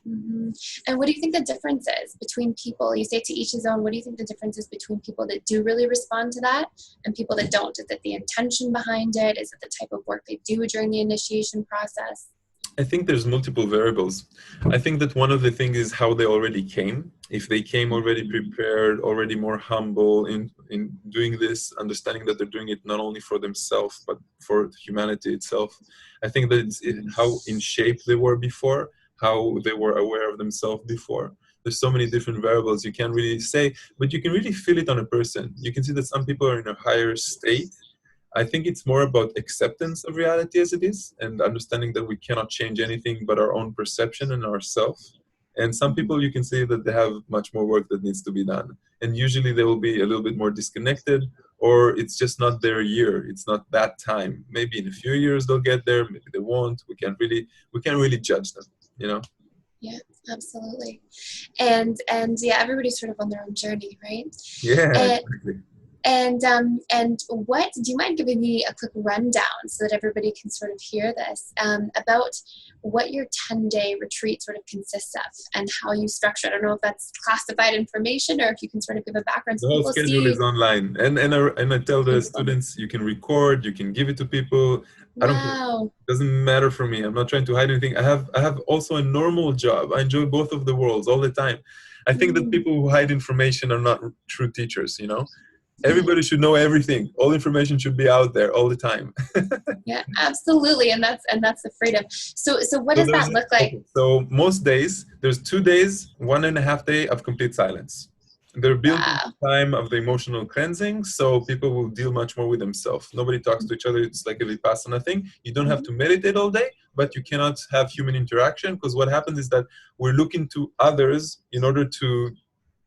Mm-hmm. And what do you think the difference is between people? You say to each his own. What do you think the difference is between people that do really respond to that and people that don't? Is it the intention behind it? Is it the type of work they do during the initiation process? I think there's multiple variables. I think that one of the things is how they already came. If they came already prepared, already more humble in doing this, understanding that they're doing it not only for themselves, but for humanity itself. I think that how in shape they were before, how they were aware of themselves before. There's so many different variables you can't really say, but you can really feel it on a person. You can see that some people are in a higher state. I think it's more about acceptance of reality as it is and understanding that we cannot change anything but our own perception and ourselves. And some people you can say that they have much more work that needs to be done. And usually they will be a little bit more disconnected, or it's just not their year. It's not that time. Maybe in a few years they'll get there, maybe they won't. We can't really judge them, you know? Yeah, absolutely. And yeah, everybody's sort of on their own journey, right? Yeah, And exactly. and what do you mind giving me a quick rundown so that everybody can sort of hear this about what your 10-day retreat sort of consists of and how you structure it? I don't know if that's classified information or if you can sort of give a background The so whole people schedule see. is online, and I tell the Beautiful. students you can record, you can give it to people. I don't care. Wow. Doesn't matter for me. I'm not trying to hide anything. I have also a normal job. I enjoy both of the worlds all the time. I think that Mm. people who hide information are not true teachers. Everybody should know everything. All information should be out there all the time. Yeah, absolutely. And that's the freedom. So what So does there's that look like? okay. So most days there's 2 days, 1.5 day of complete silence. They're built in Wow. time of the emotional cleansing, so people will deal much more with themselves. Nobody talks to each other. It's like a vipassana thing. You don't have Mhm. to meditate all day, but you cannot have human interaction because what happens is that we're looking to others in order to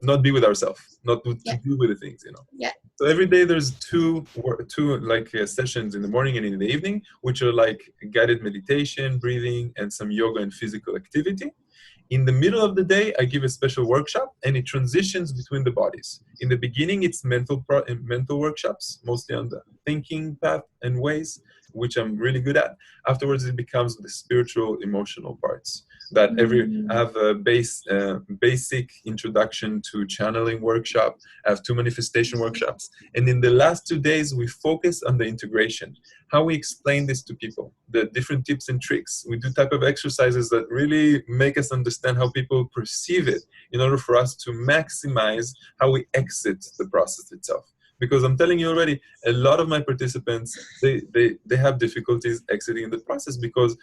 not be with ourselves, not to Yeah. deal with the things. Yeah. So every day there's two like sessions in the morning and in the evening, which are like guided meditation, breathing, and some yoga and physical activity. In the middle of the day, I give a special workshop, and it transitions between the bodies. In the beginning, it's mental workshops, mostly on the thinking path and ways, which I'm really good at. Afterwards, it becomes the spiritual, emotional parts. That I Mm. have a basic introduction to channeling workshop. I have two manifestation workshops, and in the last 2 days, we focus on the integration, how we explain this to people, the different tips and tricks. We do type of exercises that really make us understand how people perceive it in order for us to maximize how we exit the process itself. Because I'm telling you already, a lot of my participants, they have difficulties exiting the process because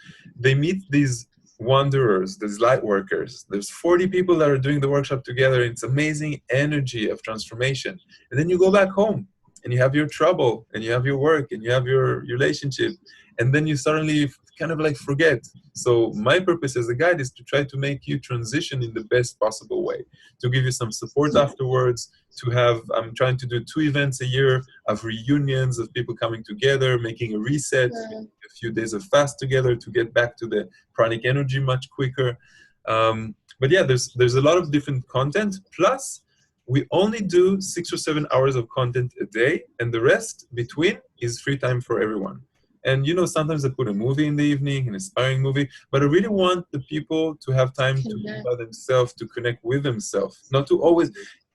they meet these wanderers, these light workers. There's 40 people that are doing the workshop together. It's amazing energy of transformation. And then you go back home and you have your trouble and you have your work and you have your relationship, and then you suddenly kind of like forget. So my purpose as a guide is to try to make you transition in the best possible way, to give you some support afterwards, to have, I'm trying to do 2 events a year of reunions of people coming together, making a reset, a few days of fast together to get back to the pranic energy much quicker. But yeah, there's a lot of different content. Plus, we only do 6 or 7 hours of content a day, and the rest between is free time for everyone. And sometimes I put a movie in the evening, an inspiring movie, but I really want the people to have time to be Connect. by themselves, to connect with themselves, not to always,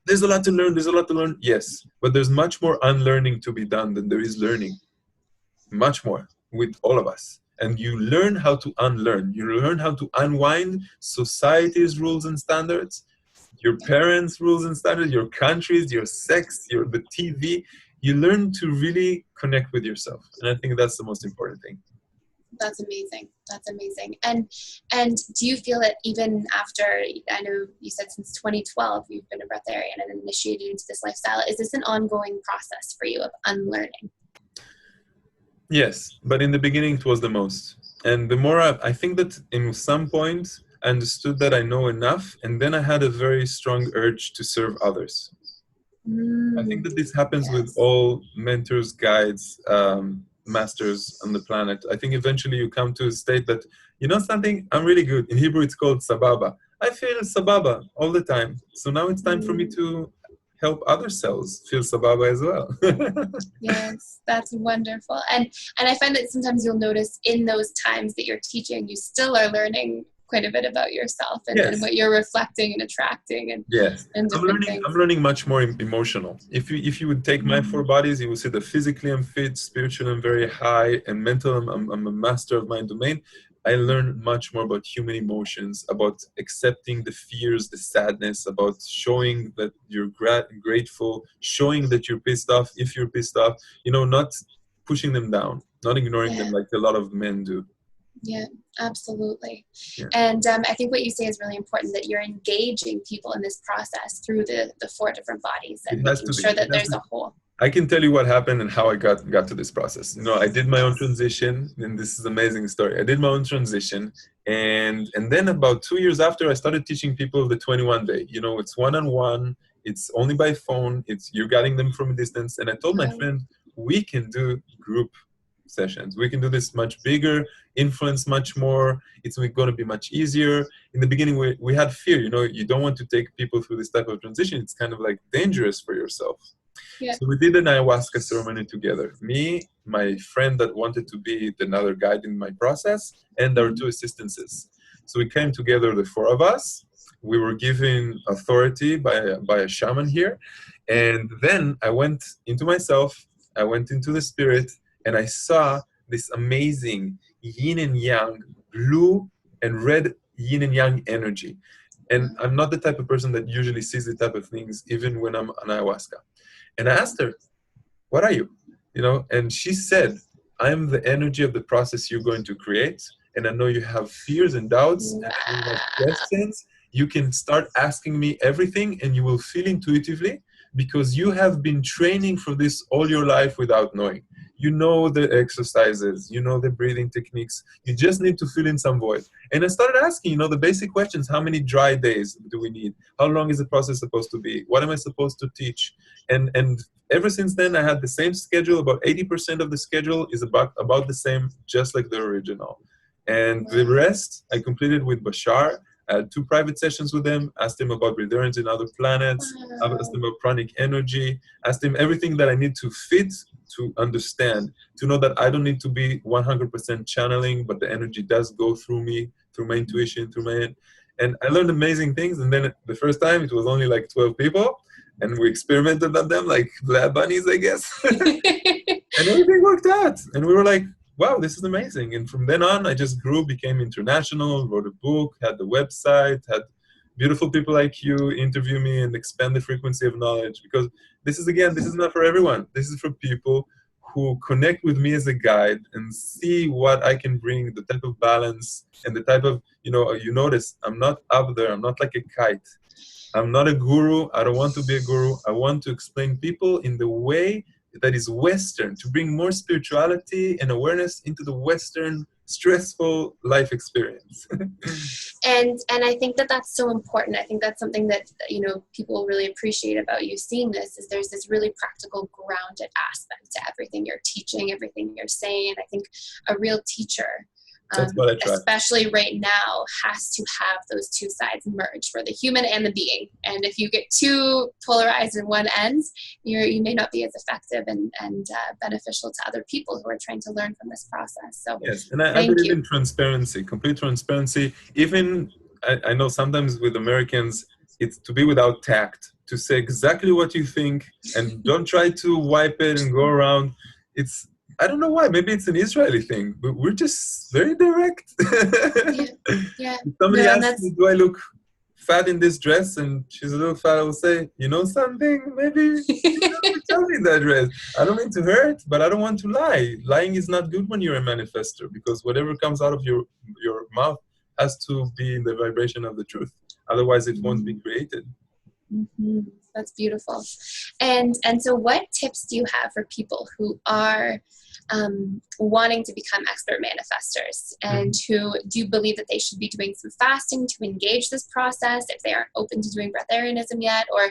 there's a lot to learn, there's a lot to learn. Yes, but there's much more unlearning to be done than there is learning. Much more with all of us. And you learn how to unlearn. You learn how to unwind society's rules and standards, your parents' rules and standards, your countries, your sex, the TV. You learn to really connect with yourself. And I think that's the most important thing. That's amazing. That's amazing. And do you feel that even after, I know you said since 2012 you've been a breatharian and initiated into this lifestyle, is this an ongoing process for you of unlearning? Yes, but in the beginning it was the most. And the more I think that in some point I understood that I know enough, and then I had a very strong urge to serve others. I think that this happens with Yes. all mentors, guides, masters on the planet. I think eventually you come to a state that, you know something, I'm really good. In Hebrew, it's called sababa. I feel sababa all the time. So now it's time for me to help other cells feel sababa as well. Yes, that's wonderful. And I find that sometimes you'll notice in those times that you're teaching, you still are learning quite a bit about yourself and Yes. what you're reflecting and attracting and Yes, different things. I'm learning much more emotional. If you would take my four bodies, you will see that physically I'm fit, spiritually I'm very high, and mental I'm a master of my domain. I learn much more about human emotions, about accepting the fears, the sadness, about showing that you're grateful, showing that you're pissed off if you're pissed off. You know, not pushing them down, not ignoring them like a lot of men do. Yeah, absolutely. Yeah. And I think what you say is really important, that you're engaging people in this process through the four different bodies and making sure that there's a whole. I can tell you what happened and how I got to this process. You know, I did my own transition, and this is an amazing story. I did my own transition, and then about 2 years after, I started teaching people the 21 day. You know, it's one-on-one, it's only by phone, you're getting them from a distance. And I told my friend, we can do group sessions. We can do this much bigger, influence much more. It's going to be much easier. In the beginning, we had fear. You know, you don't want to take people through this type of transition. It's kind of like dangerous for yourself. Yeah. So we did an ayahuasca ceremony together. Me, my friend that wanted to be another guide in my process, and our two assistances. So we came together, the four of us. We were given authority by a shaman here. And then I went into myself. I went into the spirit, and I saw this amazing yin and yang, blue and red yin and yang energy. And I'm not the type of person that usually sees the type of things, even when I'm on ayahuasca. And I asked her, what are you? You know, and she said, I'm the energy of the process you're going to create. And I know you have fears and doubts and you have questions. You can start asking me everything and you will feel intuitively, because you have been training for this all your life without knowing. You know the exercises, you know the breathing techniques. You just need to fill in some void. And I started asking, you know, the basic questions. How many dry days do we need? How long is the process supposed to be? What am I supposed to teach? And ever since then, I had the same schedule. About 80% of the schedule is about the same, just like the original. And the rest, I completed with Bashar. I had 2 private sessions with him, asked him about returns in other planets, asked him about pranic energy, asked him everything that I need to fit, to understand, to know that I don't need to be 100% channeling, but the energy does go through me, through my intuition, through my head. And I learned amazing things. And then the first time, it was only like 12 people. And we experimented on them like lab bunnies, I guess. And everything worked out. And we were like, wow, this is amazing. And from then on, I just grew, became international, wrote a book, had the website, had beautiful people like you interview me and expand the frequency of knowledge. Because this is not for everyone. This is for people who connect with me as a guide and see what I can bring, the type of balance and the type of, you know, you notice I'm not up there. I'm not like a kite. I'm not a guru. I don't want to be a guru. I want to explain people in the way that is Western, to bring more spirituality and awareness into the Western stressful life experience. And I think that that's so important. I think that's something that, you know, people really appreciate about you seeing this, is there's this really practical, grounded aspect to everything you're teaching, everything you're saying. I think a real teacher, especially right now, has to have those two sides merge, for the human and the being. And if you get too polarized in one end, you may not be as effective and beneficial to other people who are trying to learn from this process. So yes, and I believe in transparency, complete transparency. Even I know sometimes with Americans, it's to be without tact, to say exactly what you think and don't try to wipe it and go around. I don't know why. Maybe it's an Israeli thing, but we're just very direct. Yeah. Somebody asks me, do I look fat in this dress and she's a little fat, I will say, you know something, maybe you have to tell me that dress. I don't mean to hurt, but I don't want to lie. Lying is not good when you're a manifestor, because whatever comes out of your mouth has to be in the vibration of the truth. Otherwise, it won't be created. Mm-hmm. That's beautiful. And so what tips do you have for people who are wanting to become expert manifestors, and who do you believe that they should be doing some fasting to engage this process if they aren't open to doing breatharianism yet? Or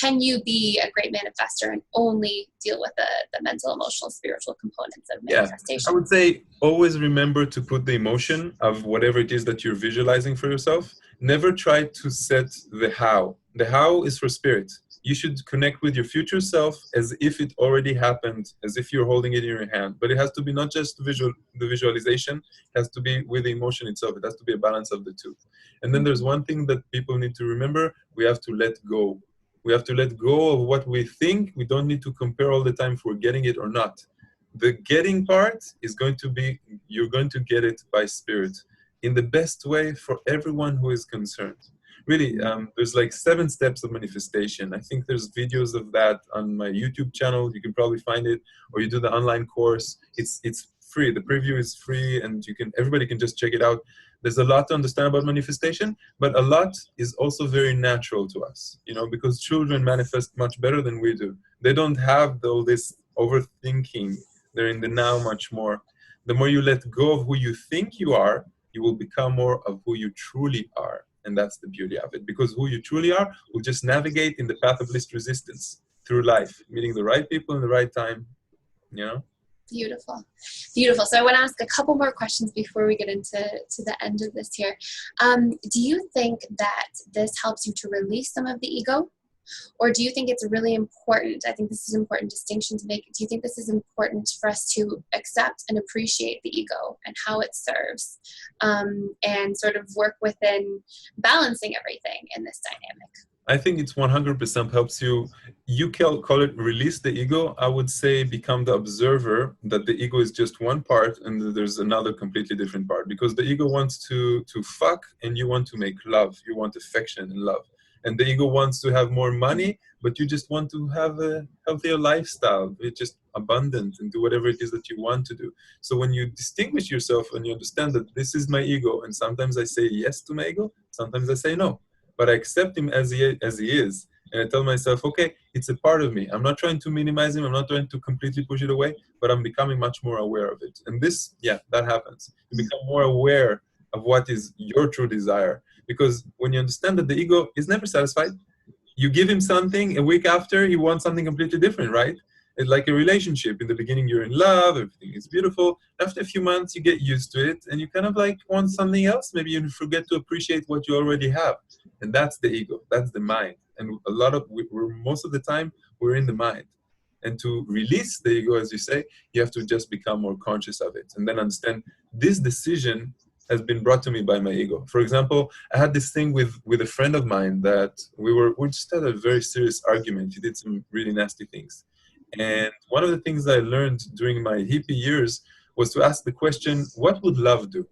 can you be a great manifestor and only deal with the mental, emotional, spiritual components of manifestation? I would say always remember to put the emotion of whatever it is that you're visualizing for yourself. Never try to set the how. The how is for spirit. You should connect with your future self as if it already happened, as if you're holding it in your hand. But it has to be not just the visualization, it has to be with the emotion itself. It has to be a balance of the two. And then there's one thing that people need to remember: we have to let go. We have to let go of what we think. We don't need to compare all the time if we're getting it or not. The getting part is going to be, you're going to get it by spirit in the best way for everyone who is concerned. Really, there's like 7 steps of manifestation. I think there's videos of that on my YouTube channel. You can probably find it, or you do the online course. It's free. The preview is free, and everybody can just check it out. There's a lot to understand about manifestation, but a lot is also very natural to us, because children manifest much better than we do. They don't have all this overthinking. They're in the now much more. The more you let go of who you think you are, you will become more of who you truly are. And that's the beauty of it, because who you truly are will just navigate in the path of least resistance through life, meeting the right people in the right time, Beautiful. Beautiful. So I want to ask a couple more questions before we get into the end of this here. Do you think that this helps you to release some of the ego? Or do you think it's really important? I think this is an important distinction to make. Do you think this is important for us to accept and appreciate the ego and how it serves, and sort of work within balancing everything in this dynamic? I think it's 100% helps you. You can call it release the ego. I would say become the observer, that the ego is just one part and there's another completely different part. Because the ego wants to fuck, and you want to make love. You want affection and love. And the ego wants to have more money, but you just want to have a healthier lifestyle. It's just abundant and do whatever it is that you want to do. So when you distinguish yourself and you understand that this is my ego, and sometimes I say yes to my ego, sometimes I say no. But I accept him as he is. And I tell myself, okay, it's a part of me. I'm not trying to minimize him. I'm not trying to completely push it away, but I'm becoming much more aware of it. And this, that happens. You become more aware of what is your true desire. Because when you understand that the ego is never satisfied, you give him something, a week after, he wants something completely different, right? It's like a relationship. In the beginning, you're in love, everything is beautiful. After a few months, you get used to it, and you kind of like want something else. Maybe you forget to appreciate what you already have. And that's the ego, that's the mind. And most of the time, we're in the mind. And to release the ego, as you say, you have to just become more conscious of it. And then understand this decision has been brought to me by my ego. For example, I had this thing with a friend of mine that we just had a very serious argument. He did some really nasty things. And one of the things I learned during my hippie years was to ask the question, what would love do?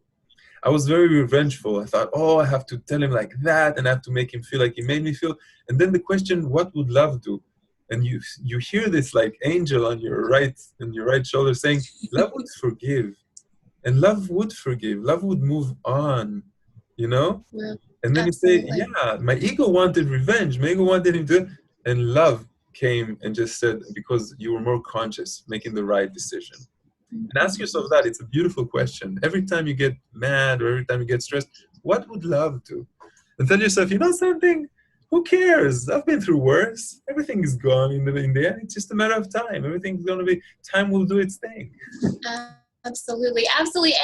I was very revengeful. I thought, I have to tell him like that, and I have to make him feel like he made me feel. And then the question, what would love do? And you hear this like angel on your right shoulder saying, love would forgive. And love would forgive. Love would move on, Yeah, and then absolutely. You say, my ego wanted revenge. My ego wanted him to, and love came and just said, because you were more conscious, making the right decision. And ask yourself that. It's a beautiful question. Every time you get mad or every time you get stressed, what would love do? And tell yourself, something? Who cares? I've been through worse. Everything is gone in the end. It's just a matter of time. Everything's going to be, time will do its thing. Absolutely.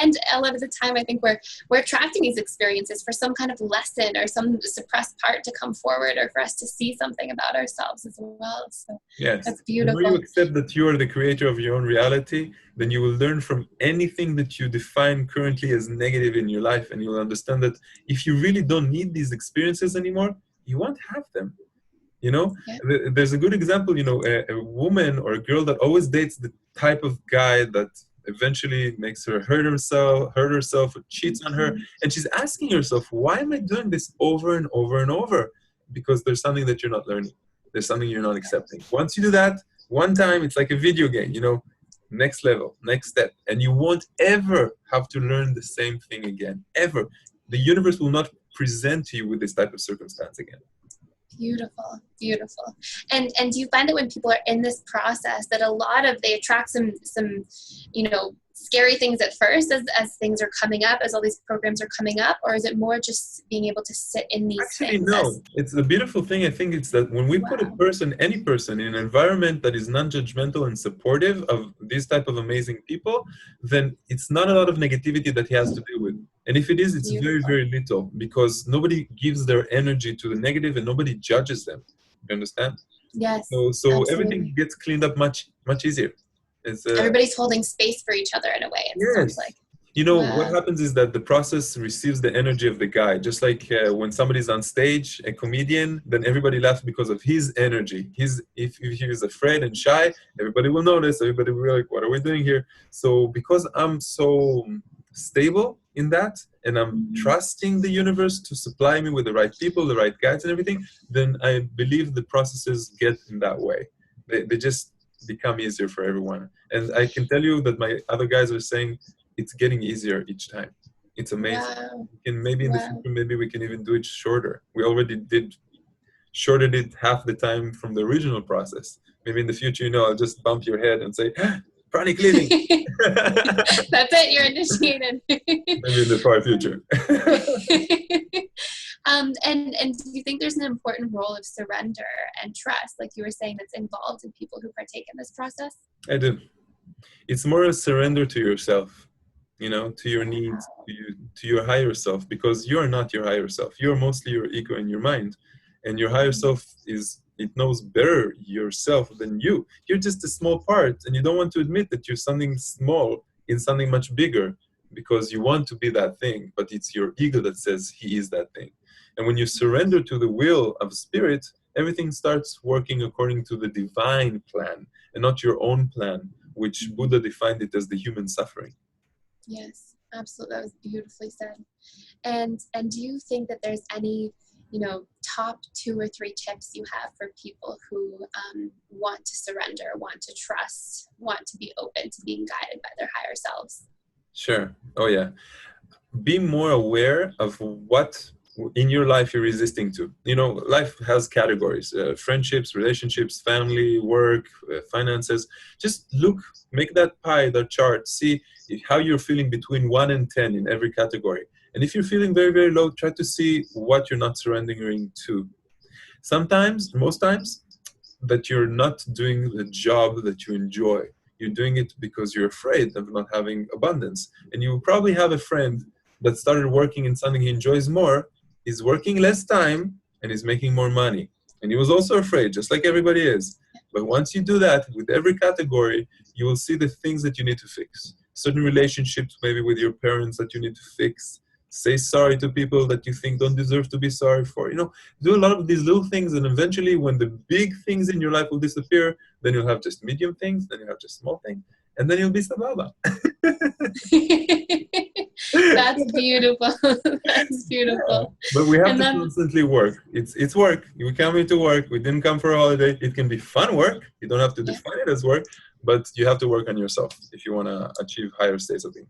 And a lot of the time, I think we're attracting these experiences for some kind of lesson or some suppressed part to come forward, or for us to see something about ourselves as well. So yes, that's beautiful. The more you accept that you are the creator of your own reality, then you will learn from anything that you define currently as negative in your life, and you will understand that if you really don't need these experiences anymore, you won't have them. There's a good example, a woman or a girl that always dates the type of guy that eventually makes her hurt herself, or cheats on her, and she's asking herself, why am I doing this over and over and over? Because there's something that you're not learning. There's something you're not accepting. Once you do that one time, it's like a video game, next level, next step, and you won't ever have to learn the same thing again, ever. The universe will not present to you with this type of circumstance again. Beautiful, beautiful. And do you find that when people are in this process that they attract some scary things at first as things are coming up, as all these programs are coming up, or is it more just being able to sit in these Actually, things? no. It's the beautiful thing, I think, it's that when we put any person in an environment that is non-judgmental and supportive of these type of amazing people, then it's not a lot of negativity that he has to deal with. And if it is, it's very, very little, because nobody gives their energy to the negative and nobody judges them. You understand? Yes. So everything gets cleaned up much, much easier. Everybody's holding space for each other in a way, it sounds like. What happens is that the process receives the energy of the guy. Just like when somebody's on stage, a comedian, then everybody laughs because of his energy. If he is afraid and shy, everybody will notice. Everybody will be like, what are we doing here? So because I'm so stable in that, and I'm trusting the universe to supply me with the right people, the right guides and everything, then I believe the processes get in that way. They just become easier for everyone. And I can tell you that my other guys are saying it's getting easier each time. It's amazing. Wow. And maybe in the future, maybe we can even do it shorter. We already shortened it half the time from the original process. Maybe in the future, I'll just bump your head and say, pranic cleaning. That's it, you're initiated. Maybe in the far future. And do you think there's an important role of surrender and trust, like you were saying, that's involved in people who partake in this process? I do. It's more a surrender to yourself, to your needs, to your higher self, because you're not your higher self. You're mostly your ego and your mind. And your higher self it knows better yourself than you. You're just a small part, and you don't want to admit that you're something small in something much bigger, because you want to be that thing, but it's your ego that says he is that thing. And when you surrender to the will of spirit, everything starts working according to the divine plan and not your own plan, which Buddha defined it as the human suffering. Yes, absolutely. That was beautifully said. And do you think that there's any, top 2 or 3 tips you have for people who want to surrender, want to trust, want to be open to being guided by their higher selves? Sure. Oh, yeah. Be more aware of what in your life you're resisting to. Life has categories, friendships, relationships, family, work, finances. Just look, make that pie, that chart, see how you're feeling between 1 and 10 in every category. And if you're feeling very, very low, try to see what you're not surrendering to. Most times, that you're not doing the job that you enjoy. You're doing it because you're afraid of not having abundance. And you probably have a friend that started working in something he enjoys more, is working less time, and is making more money. And he was also afraid, just like everybody is. But once you do that, with every category, you will see the things that you need to fix. Certain relationships, maybe with your parents, that you need to fix. Say sorry to people that you think don't deserve to be sorry for. Do a lot of these little things, and eventually when the big things in your life will disappear, then you'll have just medium things, then you'll have just small things, and then you'll be sababa. That's beautiful. That's beautiful. But we have to constantly work. It's work. We come here to work. We didn't come for a holiday. It can be fun work. You don't have to define it as work, but you have to work on yourself if you want to achieve higher states of being.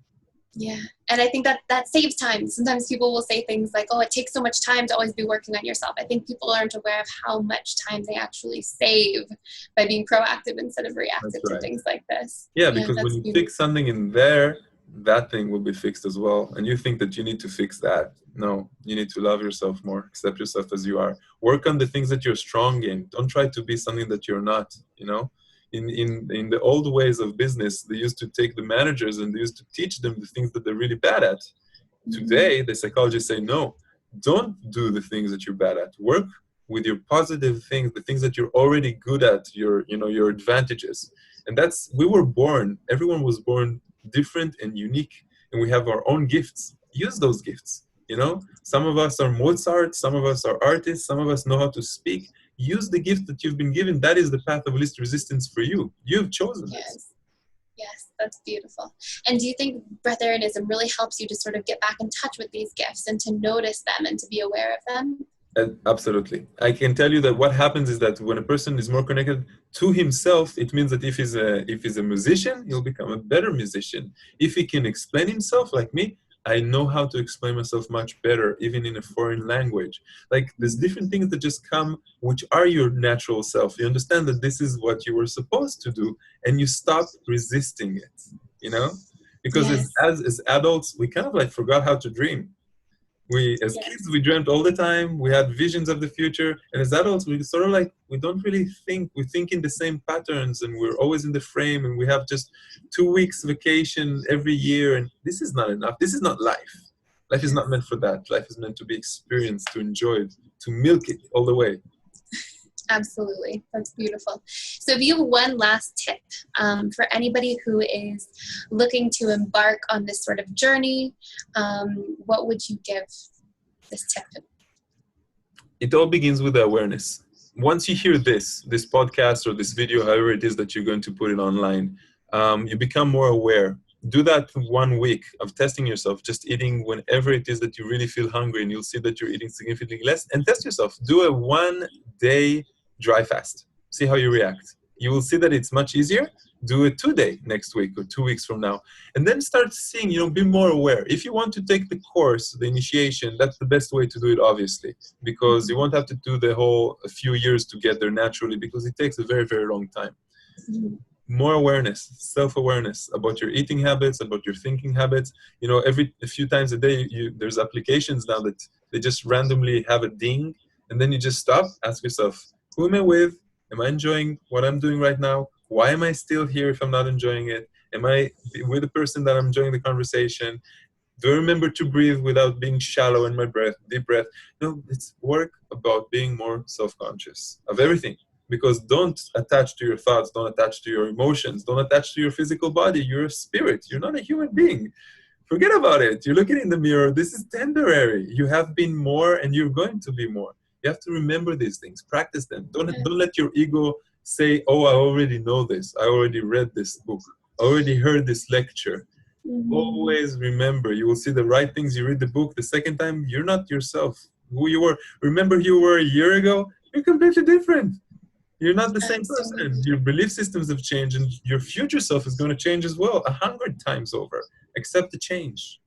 Yeah. And I think that saves time. Sometimes people will say things like, it takes so much time to always be working on yourself. I think people aren't aware of how much time they actually save by being proactive instead of reactive to things like this. Yeah, because when you fix something in there, that thing will be fixed as well. And you think that you need to fix that. No, you need to love yourself more, accept yourself as you are. Work on the things that you're strong in. Don't try to be something that you're not, In the old ways of business, they used to take the managers and they used to teach them the things that they're really bad at. Today, the psychologists say, no, don't do the things that you're bad at. Work with your positive things, the things that you're already good at, your advantages. And we were born, everyone was born different and unique, and we have our own gifts. Use those gifts. Some of us are Mozart, some of us are artists, some of us know how to speak. Use the gift that you've been given. That is the path of least resistance for you. You've chosen this. Yes, that's beautiful. And do you think breatharianism really helps you to sort of get back in touch with these gifts and to notice them and to be aware of them? Absolutely. I can tell you that what happens is that when a person is more connected to himself, it means that if he's a musician, he'll become a better musician. If he can explain himself like me, I know how to explain myself much better, even in a foreign language. Like there's different things that just come, which are your natural self. You understand that this is what you were supposed to do, and you stop resisting it, you know? Because Yes. as adults, we kind of like forgot how to dream. We as Yes. kids we dreamt all the time, we had visions of the future, and as adults we sort of like we don't really think, we think in the same patterns, and we're always in the frame, and we have just 2 weeks vacation every year, and this is not enough. This is not life. Life is not meant for that. Life is meant to be experienced, to enjoy it, to milk it all the way. Absolutely. That's beautiful. So if you have one last tip for anybody who is looking to embark on this sort of journey, what would you give this tip? It all begins with the awareness. Once you hear this podcast or this video, however it is that you're going to put it online, you become more aware. Do that 1 week of testing yourself, just eating whenever it is that you really feel hungry, and you'll see that you're eating significantly less. And test yourself. Do a 1 day dry fast. See how you react. You will see that it's much easier. Do a 2 day next week or 2 weeks from now. And then start seeing, be more aware. If you want to take the course, the initiation, that's the best way to do it, obviously, because you won't have to do the whole a few years to get there naturally, because it takes a very, very long time. More awareness, self-awareness about your eating habits, about your thinking habits. Every a few times a day, there's applications now that they just randomly have a ding, and then you just stop, ask yourself, who am I with? Am I enjoying what I'm doing right now? Why am I still here if I'm not enjoying it? Am I with the person that I'm enjoying the conversation? Do I remember to breathe without being shallow in my breath, deep breath? No, it's work about being more self-conscious of everything. Because don't attach to your thoughts, don't attach to your emotions, don't attach to your physical body. You're a spirit. You're not a human being. Forget about it. You're looking in the mirror. This is temporary. You have been more, and you're going to be more. You have to remember these things. Practice them. Don't let your ego say, oh, I already know this. I already read this book. I already heard this lecture. Always remember, you will see the right things. You read the book the second time, you're not yourself. Who you were. Remember who you were a year ago? You're completely different. You're not the same person. Your belief systems have changed, and your future self is going to change as well 100 times over. Accept the change.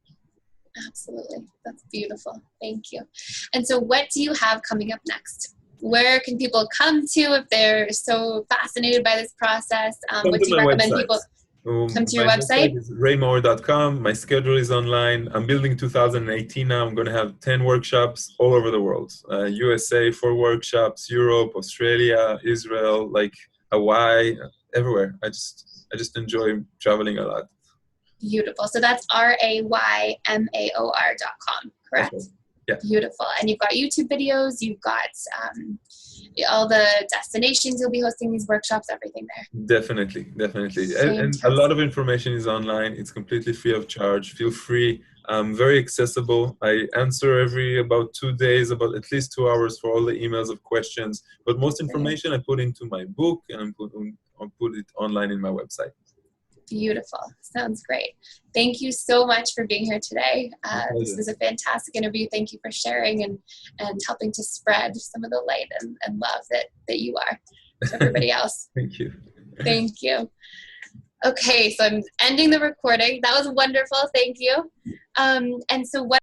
Absolutely. That's beautiful. Thank you. And so what do you have coming up next? Where can people come to if they're so fascinated by this process? What do you recommend people come to your website? Is Maor.com. My schedule is online. I'm building 2018 now. I'm going to have 10 workshops all over the world. USA, 4 workshops, Europe, Australia, Israel, like Hawaii, everywhere. I just enjoy traveling a lot. Beautiful. So that's RAYMAOR.com, correct? Right. Yeah. Beautiful. And you've got YouTube videos, you've got all the destinations you'll be hosting these workshops, everything there. Definitely. And a lot of information is online. It's completely free of charge. Feel free. Very accessible. I answer every about 2 days, about at least 2 hours for all the emails of questions. But most information I put into my book, and I'll put it online in my website. Beautiful. Sounds great. Thank you so much for being here today. This was a fantastic interview. Thank you for sharing and helping to spread some of the light and love that you are to everybody else. Thank you. Thank you. Okay, so I'm ending the recording. That was wonderful. Thank you. And so what